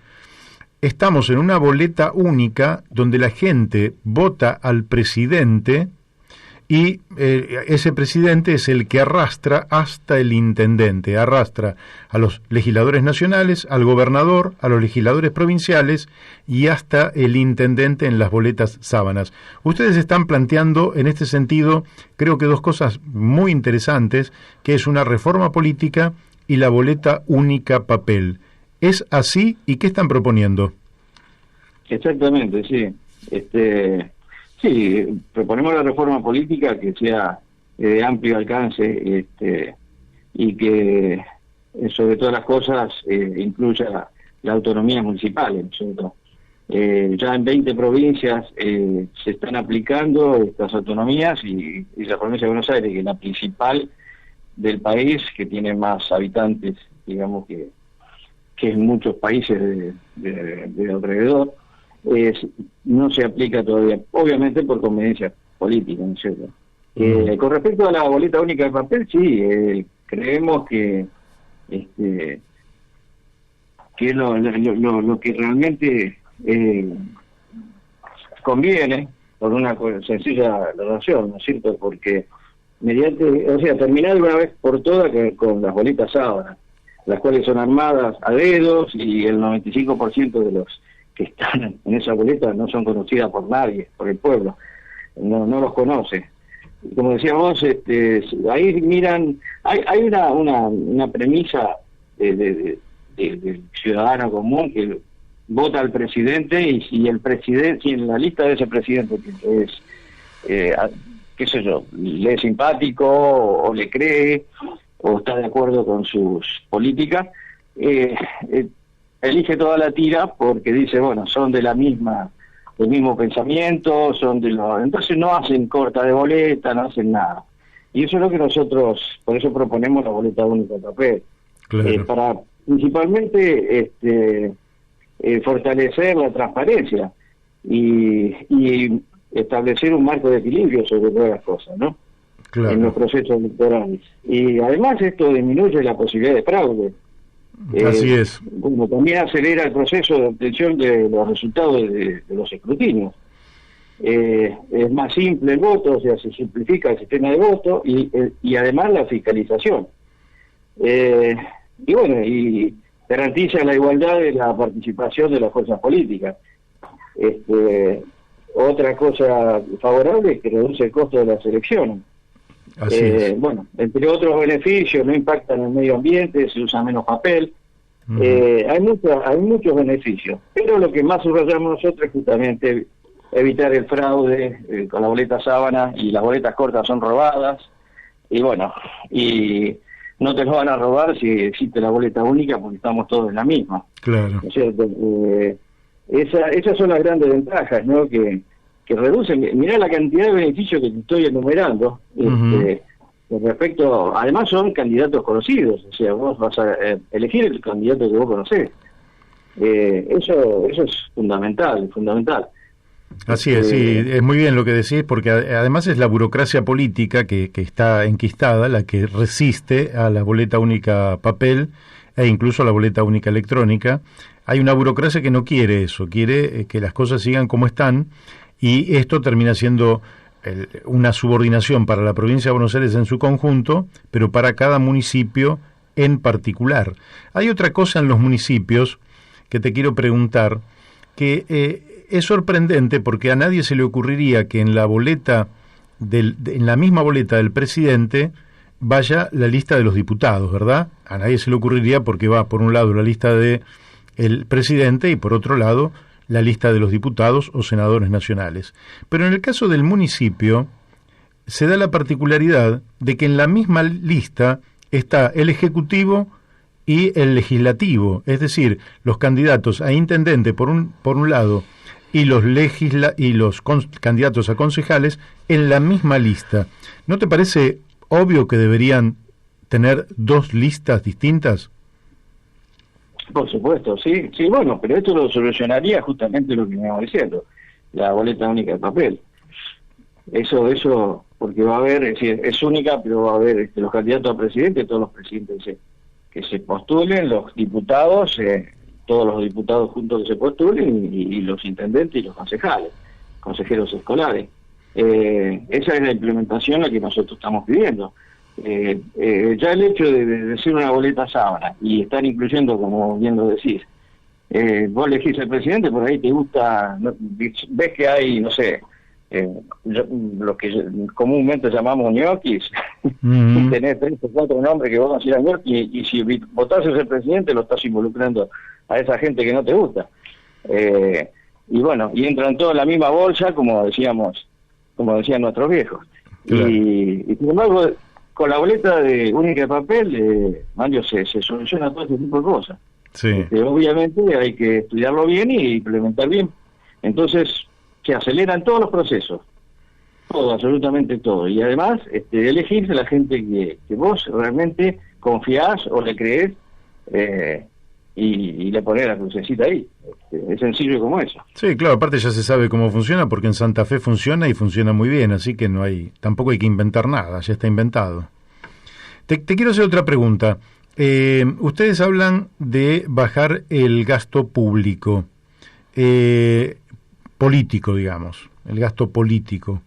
estamos en una boleta única donde la gente vota al presidente y ese presidente es el que arrastra hasta el intendente, arrastra a los legisladores nacionales, al gobernador, a los legisladores provinciales y hasta el intendente en las boletas sábanas. Ustedes están planteando en este sentido, creo que dos cosas muy interesantes, que es una reforma política y la boleta única papel. ¿Es así? ¿Y qué están proponiendo? Exactamente, sí. Sí, proponemos la reforma política que sea de amplio alcance y que, sobre todas las cosas, incluya la autonomía municipal, ¿cierto? Ya en 20 provincias se están aplicando estas autonomías y la provincia de Buenos Aires, que es la principal del país, que tiene más habitantes, digamos, que en muchos países de alrededor, no se aplica todavía, obviamente por conveniencia política, ¿no es cierto? Con respecto a la boleta única de papel, sí, creemos que lo que realmente conviene, por una sencilla razón, ¿no es cierto? Porque terminar de una vez por todas con las boletas sábanas, las cuales son armadas a dedos y el 95% de los que están en esa boleta no son conocidas por nadie, por el pueblo, no los conoce. Como decía vos, ahí miran, hay una premisa del ciudadano común que vota al presidente y si el presidente, si en la lista de ese presidente que es, qué sé yo, le es simpático o le cree o está de acuerdo con sus políticas, elige toda la tira porque dice, bueno, son del mismo pensamiento, entonces no hacen corta de boleta, no hacen nada. Y eso es lo que nosotros, por eso proponemos la boleta única de papel, Claro. para principalmente fortalecer la transparencia y establecer un marco de equilibrio sobre todas las cosas, ¿no? Claro. En los procesos electorales. Y además esto disminuye la posibilidad de fraude. Así es. Bueno, también acelera el proceso de obtención de los resultados de los escrutinios. Es más simple el voto, o sea, se simplifica el sistema de voto y además la fiscalización. Y bueno, y garantiza la igualdad de la participación de las fuerzas políticas. Otra cosa favorable es que reduce el costo de las elecciones. Así es. Bueno, entre otros beneficios, no impactan en el medio ambiente, se usa menos papel. Hay muchos beneficios, pero lo que más subrayamos nosotros es justamente evitar el fraude con la boleta sábana, y las boletas cortas son robadas, y bueno, y no te lo van a robar si existe la boleta única porque estamos todos en la misma. Claro. ¿No es cierto? Esas son las grandes ventajas, ¿no? Que reducen, mirá la cantidad de beneficios que te estoy enumerando, con respecto, además son candidatos conocidos, o sea, vos vas a elegir el candidato que vos conocés. Eso es fundamental. Así es, sí, es muy bien lo que decís, porque además es la burocracia política que está enquistada la que resiste a la boleta única papel e incluso a la boleta única electrónica. Hay una burocracia que no quiere eso, quiere que las cosas sigan como están, y esto termina siendo una subordinación para la provincia de Buenos Aires en su conjunto, pero para cada municipio en particular. Hay otra cosa en los municipios que te quiero preguntar, que es sorprendente porque a nadie se le ocurriría que en la boleta en la misma boleta del presidente vaya la lista de los diputados, ¿verdad? A nadie se le ocurriría porque va por un lado la lista de el presidente y por otro lado la lista de los diputados o senadores nacionales. Pero en el caso del municipio se da la particularidad de que en la misma lista está el Ejecutivo y el Legislativo, es decir, los candidatos a intendente por un lado y los candidatos a concejales en la misma lista. ¿No te parece obvio que deberían tener dos listas distintas? Por supuesto, sí, bueno, pero esto lo solucionaría justamente lo que me estamos diciendo, la boleta única de papel. Eso, porque va a haber, es decir, es única, pero va a haber los candidatos a presidente, todos los presidentes que se postulen, los diputados, todos los diputados juntos que se postulen, y los intendentes y los consejeros escolares. Esa es la implementación la que nosotros estamos pidiendo. Ya el hecho de decir una boleta sábana y estar incluyendo, como bien lo decís, vos elegís el presidente, por ahí te gusta, ves que hay, no sé, lo que comúnmente llamamos ñoquis, y tenés 3 o 4 nombres que vos consideras ñoquis, y si votás a ese presidente lo estás involucrando a esa gente que no te gusta. Y bueno, y entran todos en la misma bolsa, como decían nuestros viejos. Claro. Y sin embargo, con la boleta única de papel, Mario, se soluciona todo este tipo de cosas. Sí. Obviamente hay que estudiarlo bien y implementar bien. Entonces, se aceleran todos los procesos. Todo, absolutamente todo. Y además, elegir a la gente que vos realmente confiás o le creés, y le ponés la crucecita ahí. Es sencillo como eso. Sí, claro, aparte ya se sabe cómo funciona, porque en Santa Fe funciona y funciona muy bien, así que tampoco hay que inventar nada, ya está inventado. Te quiero hacer otra pregunta. Ustedes hablan de bajar el gasto público, político, digamos, el gasto político.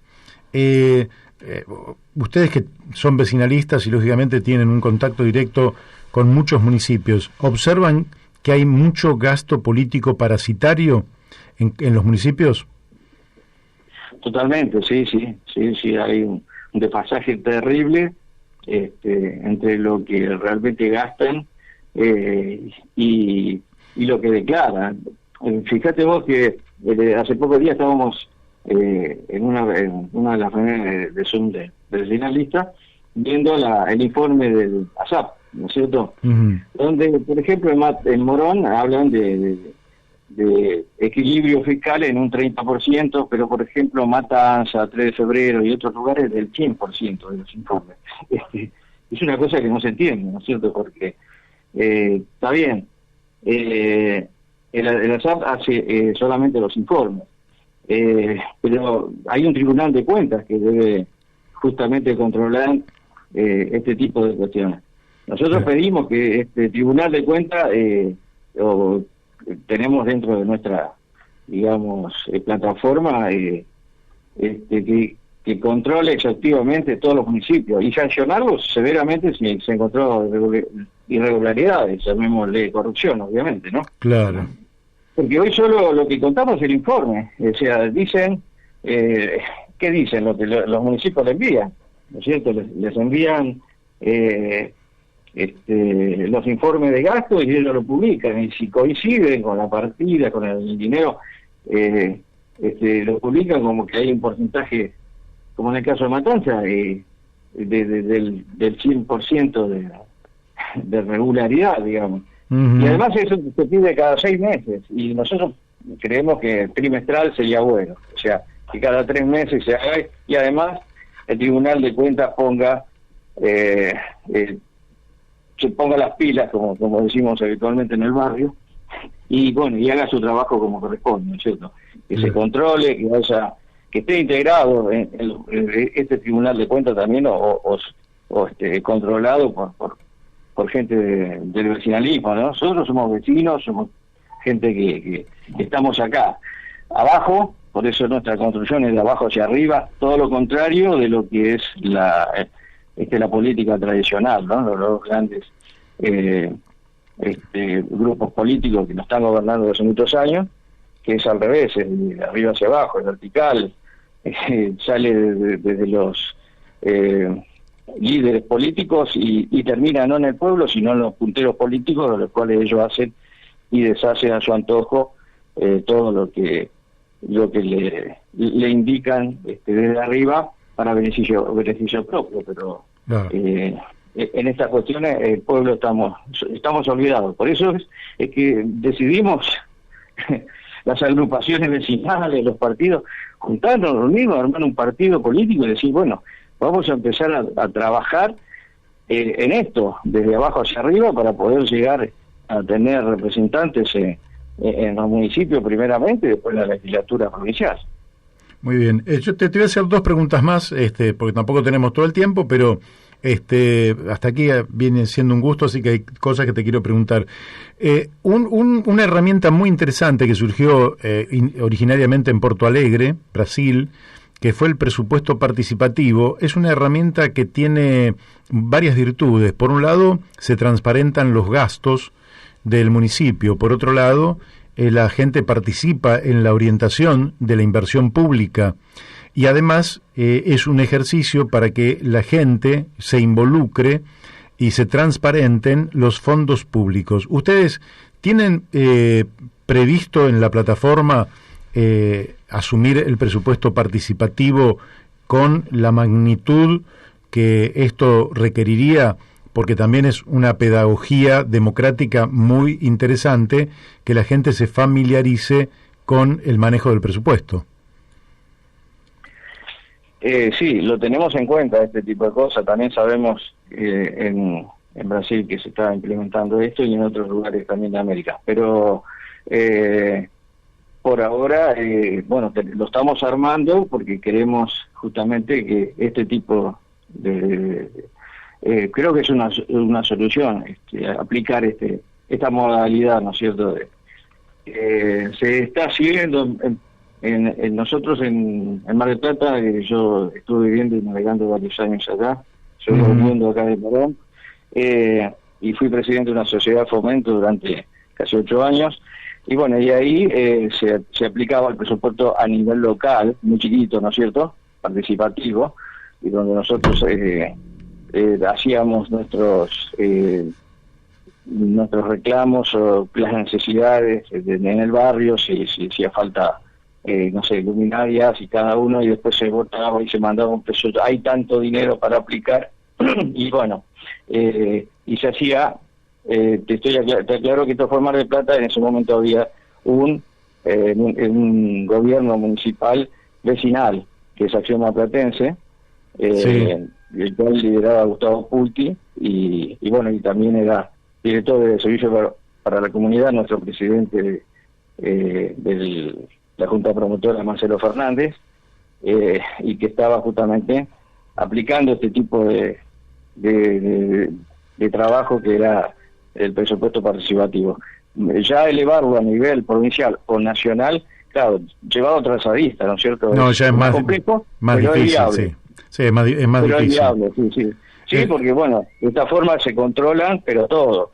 ustedes que son vecinalistas y lógicamente tienen un contacto directo con muchos municipios, ¿observan que hay mucho gasto político parasitario en los municipios? Totalmente, sí, hay un desfasaje terrible entre lo que realmente gastan y lo que declaran. Fíjate vos que hace pocos días estábamos en una de las reuniones de Zoom de vecinalista viendo el informe del ASAP, ¿no es cierto? Uh-huh. Donde, por ejemplo, en Morón hablan de equilibrio fiscal en un 30%, pero por ejemplo Matanza, 3 de febrero y otros lugares del 100% de los informes. Es una cosa que no se entiende, ¿no es cierto? Porque está bien, el ASAP hace solamente los informes, pero hay un tribunal de cuentas que debe justamente controlar este tipo de cuestiones. Nosotros pedimos que este tribunal de cuentas tenemos dentro de nuestra, digamos, plataforma que controle exhaustivamente todos los municipios y sancionarlos severamente si se encontró irregularidades, llamémosle corrupción, obviamente, ¿no? Claro. Porque hoy solo lo que contamos es el informe, o sea, dicen, ¿qué dicen? Lo que los municipios le envían, ¿no es cierto? Les envían los informes de gasto y ellos lo publican, y si coinciden con la partida, con el dinero, lo publican como que hay un porcentaje, como en el caso de Matanza, del 100% de regularidad, digamos. Uh-huh. Y además eso se pide cada 6 meses, y nosotros creemos que trimestral sería bueno, o sea, que cada 3 meses se haga, y además el Tribunal de Cuentas se ponga las pilas, como decimos habitualmente en el barrio, y bueno, y haga su trabajo como corresponde, ¿no es cierto? Que se controle, que esté integrado en este Tribunal de Cuentas también, o controlado por gente del vecinalismo, ¿no? Nosotros somos vecinos, somos gente que estamos acá, abajo, por eso nuestra construcción es de abajo hacia arriba, todo lo contrario de lo que es la política tradicional, ¿no? Los grandes grupos políticos que nos están gobernando hace muchos años, que es al revés, es de arriba hacia abajo, es vertical, sale desde los líderes políticos y termina no en el pueblo, sino en los punteros políticos, de los cuales ellos hacen y deshacen a su antojo todo lo que le indican desde arriba para beneficio propio, pero claro. En estas cuestiones el pueblo estamos olvidados. Por eso es que decidimos las agrupaciones vecinales, los partidos, juntarnos, reunirnos, armar un partido político y decir, bueno, vamos a empezar a trabajar en esto, desde abajo hacia arriba, para poder llegar a tener representantes en los municipios primeramente y después en la legislatura provincial. Muy bien. Yo te voy a hacer 2 preguntas más, porque tampoco tenemos todo el tiempo, pero hasta aquí viene siendo un gusto, así que hay cosas que te quiero preguntar. Una herramienta muy interesante que surgió originariamente en Porto Alegre, Brasil, que fue el presupuesto participativo, es una herramienta que tiene varias virtudes. Por un lado, se transparentan los gastos del municipio. Por otro lado, la gente participa en la orientación de la inversión pública. Y además es un ejercicio para que la gente se involucre y se transparenten los fondos públicos. ¿Ustedes tienen previsto en la plataforma asumir el presupuesto participativo con la magnitud que esto requeriría? Porque también es una pedagogía democrática muy interesante que la gente se familiarice con el manejo del presupuesto. Sí, lo tenemos en cuenta, este tipo de cosas. También sabemos en Brasil que se está implementando esto y en otros lugares también de América. Pero por ahora, lo estamos armando porque queremos justamente que este tipo de creo que es una solución aplicar esta modalidad, ¿no es cierto? Se está haciendo nosotros en Mar del Plata, yo estuve viviendo y navegando varios años acá, soy oriundo acá de Morón, y fui presidente de una sociedad de fomento durante casi 8 años, y bueno, y ahí se aplicaba el presupuesto a nivel local, muy chiquito, ¿no es cierto?, participativo, y donde nosotros hacíamos nuestros reclamos o las necesidades en el barrio, si hacía falta, no sé, luminarias y cada uno, y después se votaba y se mandaba un peso, hay tanto dinero para aplicar, y bueno, y se hacía, te aclaro que esto fue Mar del Plata, en ese momento había un gobierno municipal vecinal, que es Acción Marplatense, el cual lideraba Gustavo Pulti, y bueno, y también era director de servicio para la comunidad, nuestro presidente de la Junta Promotora, Marcelo Fernández, y que estaba justamente aplicando este tipo de trabajo que era el presupuesto participativo. Ya elevarlo a nivel provincial o nacional, claro, llevado a otras aristas, ¿no es cierto? No, ya es más complejo, más pero difícil, es viable. sí. Sí, es más Pero difícil. es viable, sí. Sí, porque bueno, de esta forma se controlan, pero todo.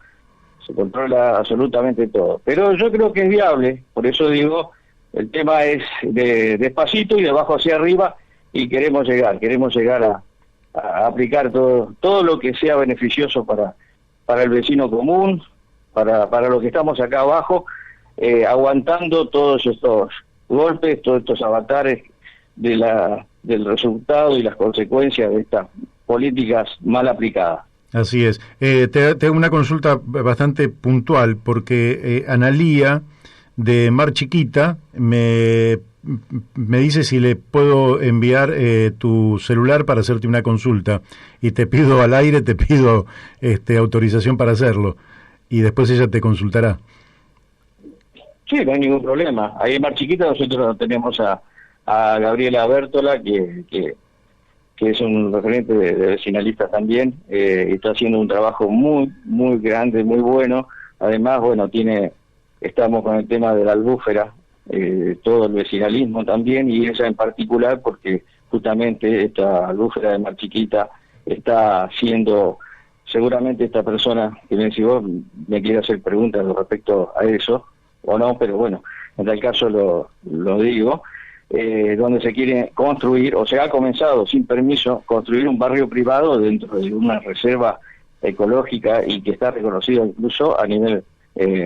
Se controla absolutamente todo. Pero yo creo que es viable, por eso digo, el tema es de despacito y de abajo hacia arriba, y queremos llegar a aplicar todo lo que sea beneficioso para el vecino común, para los que estamos acá abajo, aguantando todos estos golpes, todos estos avatares del resultado y las consecuencias de estas políticas mal aplicadas. Así es. Te hago una consulta bastante puntual, porque Analía de Mar Chiquita me dice si le puedo enviar tu celular para hacerte una consulta, y te pido al aire, autorización para hacerlo, y después ella te consultará. Sí, no hay ningún problema. Ahí en Mar Chiquita nosotros tenemos a Gabriela Bertola, que es un referente de vecinalistas también, y está haciendo un trabajo muy, muy grande, muy bueno. Además, bueno, estamos con el tema de la albúfera, todo el vecinalismo también, y ella en particular, porque justamente esta albúfera de Mar Chiquita está haciendo, seguramente esta persona que me decís vos me quiere hacer preguntas respecto a eso, o no, pero bueno, en tal caso lo digo, donde se quiere construir, o se ha comenzado sin permiso, construir un barrio privado dentro de una reserva ecológica y que está reconocido incluso a nivel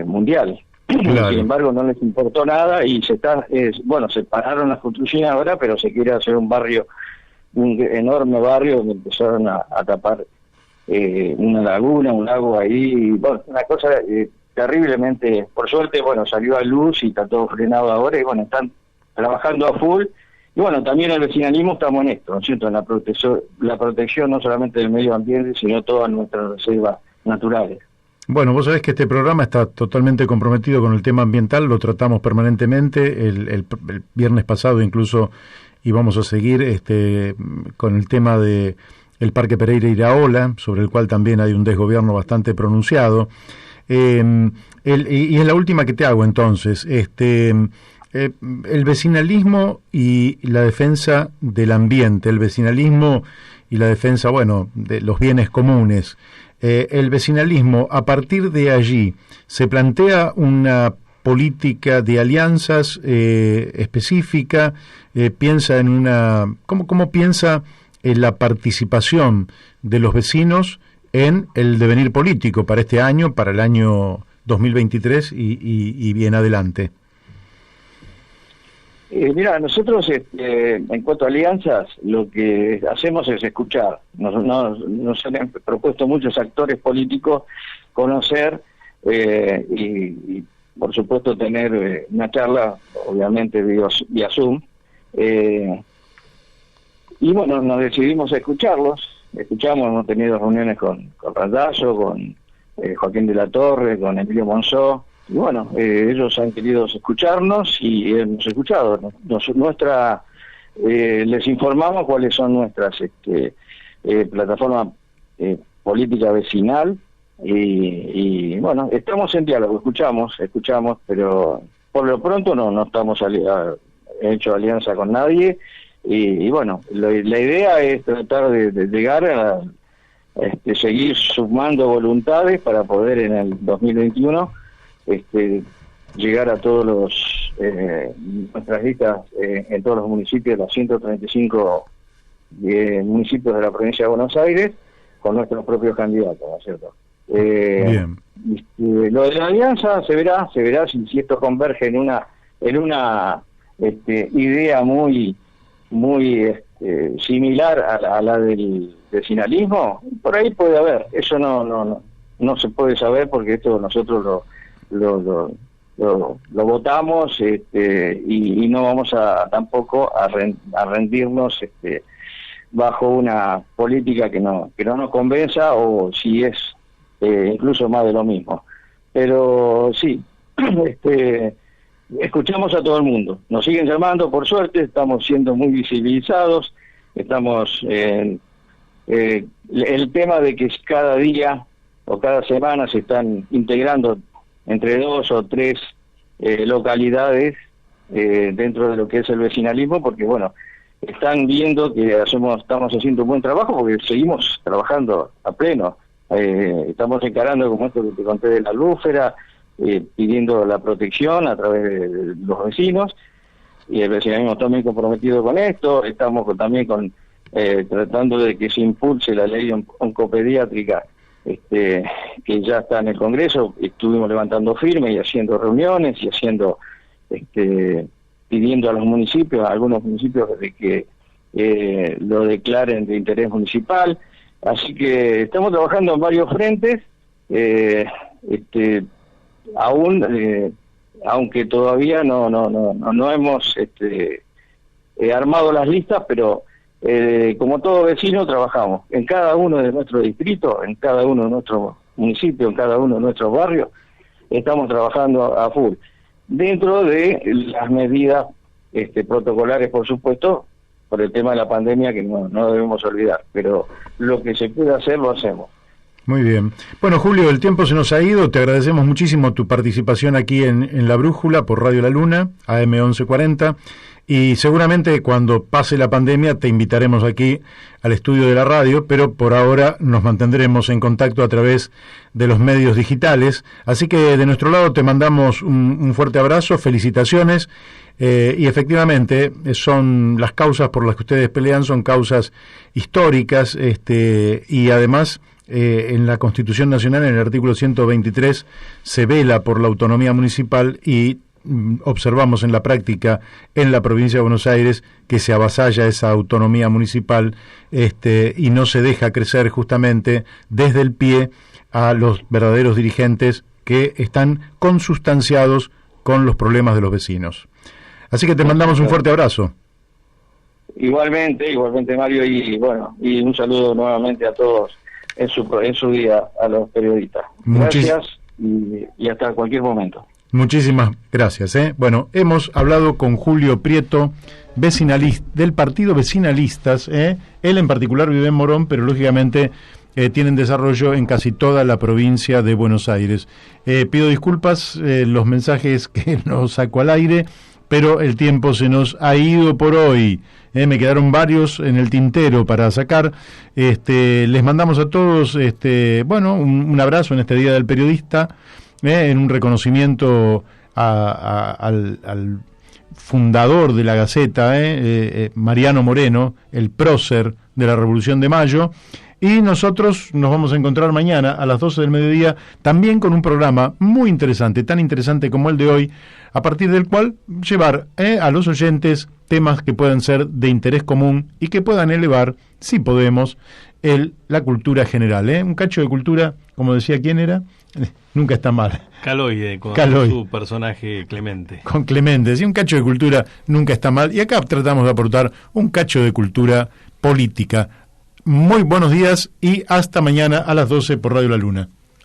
mundial. Claro. Sin embargo, no les importó nada y se pararon las construcciones ahora, pero se quiere hacer un enorme barrio donde empezaron a tapar una laguna, un lago ahí, y, bueno, una cosa terriblemente, por suerte, bueno, salió a luz y está todo frenado ahora, y bueno, están trabajando a full, y bueno, también el vecinalismo estamos en esto, ¿no es cierto?, en la protección no solamente del medio ambiente, sino todas nuestras reservas naturales. Bueno, vos sabés que este programa está totalmente comprometido con el tema ambiental, lo tratamos permanentemente, el viernes pasado incluso íbamos a seguir con el tema de el Parque Pereira Iraola, sobre el cual también hay un desgobierno bastante pronunciado, y es la última que te hago entonces, el vecinalismo y la defensa del ambiente, el vecinalismo y la defensa, bueno, de los bienes comunes. El vecinalismo, a partir de allí, ¿se plantea una política de alianzas específica? ¿Piensa en ¿Cómo piensa en la participación de los vecinos en el devenir político para este año, para el año 2023 y bien adelante? Mira, nosotros en cuanto a alianzas, lo que hacemos es escuchar. Nos han propuesto muchos actores políticos conocer y por supuesto tener una charla, obviamente vía Zoom, y bueno, nos decidimos a escucharlos. Hemos tenido reuniones con Randazzo, con Joaquín de la Torre, con Emilio Monzó. Y bueno, ellos han querido escucharnos y hemos escuchado. Les informamos cuáles son nuestras plataformas política vecinal y bueno, estamos en diálogo, escuchamos, pero por lo pronto no estamos hecho alianza con nadie, y bueno, la idea es tratar de llegar a seguir sumando voluntades para poder en el 2021 llegar a todos los nuestras listas en todos los municipios, los 135 municipios de la provincia de Buenos Aires, con nuestros propios candidatos, ¿no es cierto? Bien. Lo de la alianza se verá si esto converge en una idea muy similar a la del vecinalismo. Por ahí puede haber, eso no se puede saber, porque esto nosotros lo votamos, y no vamos tampoco a rendirnos bajo una política que no nos convenza, o si es incluso más de lo mismo. Pero sí, escuchamos a todo el mundo, nos siguen llamando, por suerte, estamos siendo muy visibilizados, estamos el tema de que cada día o cada semana se están integrando entre 2 o 3 localidades dentro de lo que es el vecinalismo, porque bueno, están viendo que estamos haciendo un buen trabajo, porque seguimos trabajando a pleno. Estamos encarando, como esto que te conté de la lúfera, pidiendo la protección a través de los vecinos, y el vecinalismo está muy comprometido con esto. Estamos también tratando de que se impulse la ley oncopediátrica, que ya está en el Congreso. Estuvimos levantando firmes y haciendo reuniones y pidiendo a los municipios, a algunos municipios, de que lo declaren de interés municipal. Así que estamos trabajando en varios frentes, aunque todavía no hemos armado las listas, pero como todo vecino trabajamos en cada uno de nuestros distritos, en cada uno de nuestros municipios, en cada uno de nuestros barrios. Estamos trabajando a full, dentro de las medidas protocolares, por supuesto, por el tema de la pandemia, que no debemos olvidar, pero lo que se puede hacer, lo hacemos. Muy bien. Bueno, Julio, el tiempo se nos ha ido. Te agradecemos muchísimo tu participación aquí en La Brújula por Radio La Luna, AM 1140, y seguramente cuando pase la pandemia te invitaremos aquí al estudio de la radio, pero por ahora nos mantendremos en contacto a través de los medios digitales. Así que de nuestro lado te mandamos un fuerte abrazo, felicitaciones, y efectivamente son las causas por las que ustedes pelean, son causas históricas, y además en la Constitución Nacional, en el artículo 123, se vela por la autonomía municipal, y observamos en la práctica en la provincia de Buenos Aires que se avasalla esa autonomía municipal, y no se deja crecer justamente desde el pie a los verdaderos dirigentes que están consustanciados con los problemas de los vecinos. Así que te mandamos un fuerte abrazo. Igualmente Mario, y bueno, y un saludo nuevamente a todos en su día, a los periodistas. Gracias, y hasta cualquier momento. Muchísimas gracias. Bueno, hemos hablado con Julio Prieto, vecinalista del partido Vecinalistas. Él en particular vive en Morón, pero lógicamente tienen desarrollo en casi toda la provincia de Buenos Aires. Pido disculpas los mensajes que nos saco al aire, pero el tiempo se nos ha ido por hoy. Me quedaron varios en el tintero para sacar. Les mandamos a todos un abrazo en este Día del Periodista, en un reconocimiento al fundador de la Gaceta, Mariano Moreno, el prócer de la Revolución de Mayo. Y nosotros nos vamos a encontrar mañana a las 12 del mediodía, también con un programa muy interesante, tan interesante como el de hoy, a partir del cual llevar a los oyentes temas que puedan ser de interés común y que puedan elevar, si podemos, la cultura general. Un cacho de cultura, como decía, ¿quién era? Nunca está mal. Caloide, con su personaje Clemente. Con Clemente, sí, un cacho de cultura nunca está mal. Y acá tratamos de aportar un cacho de cultura política. Muy buenos días y hasta mañana a las 12 por Radio La Luna.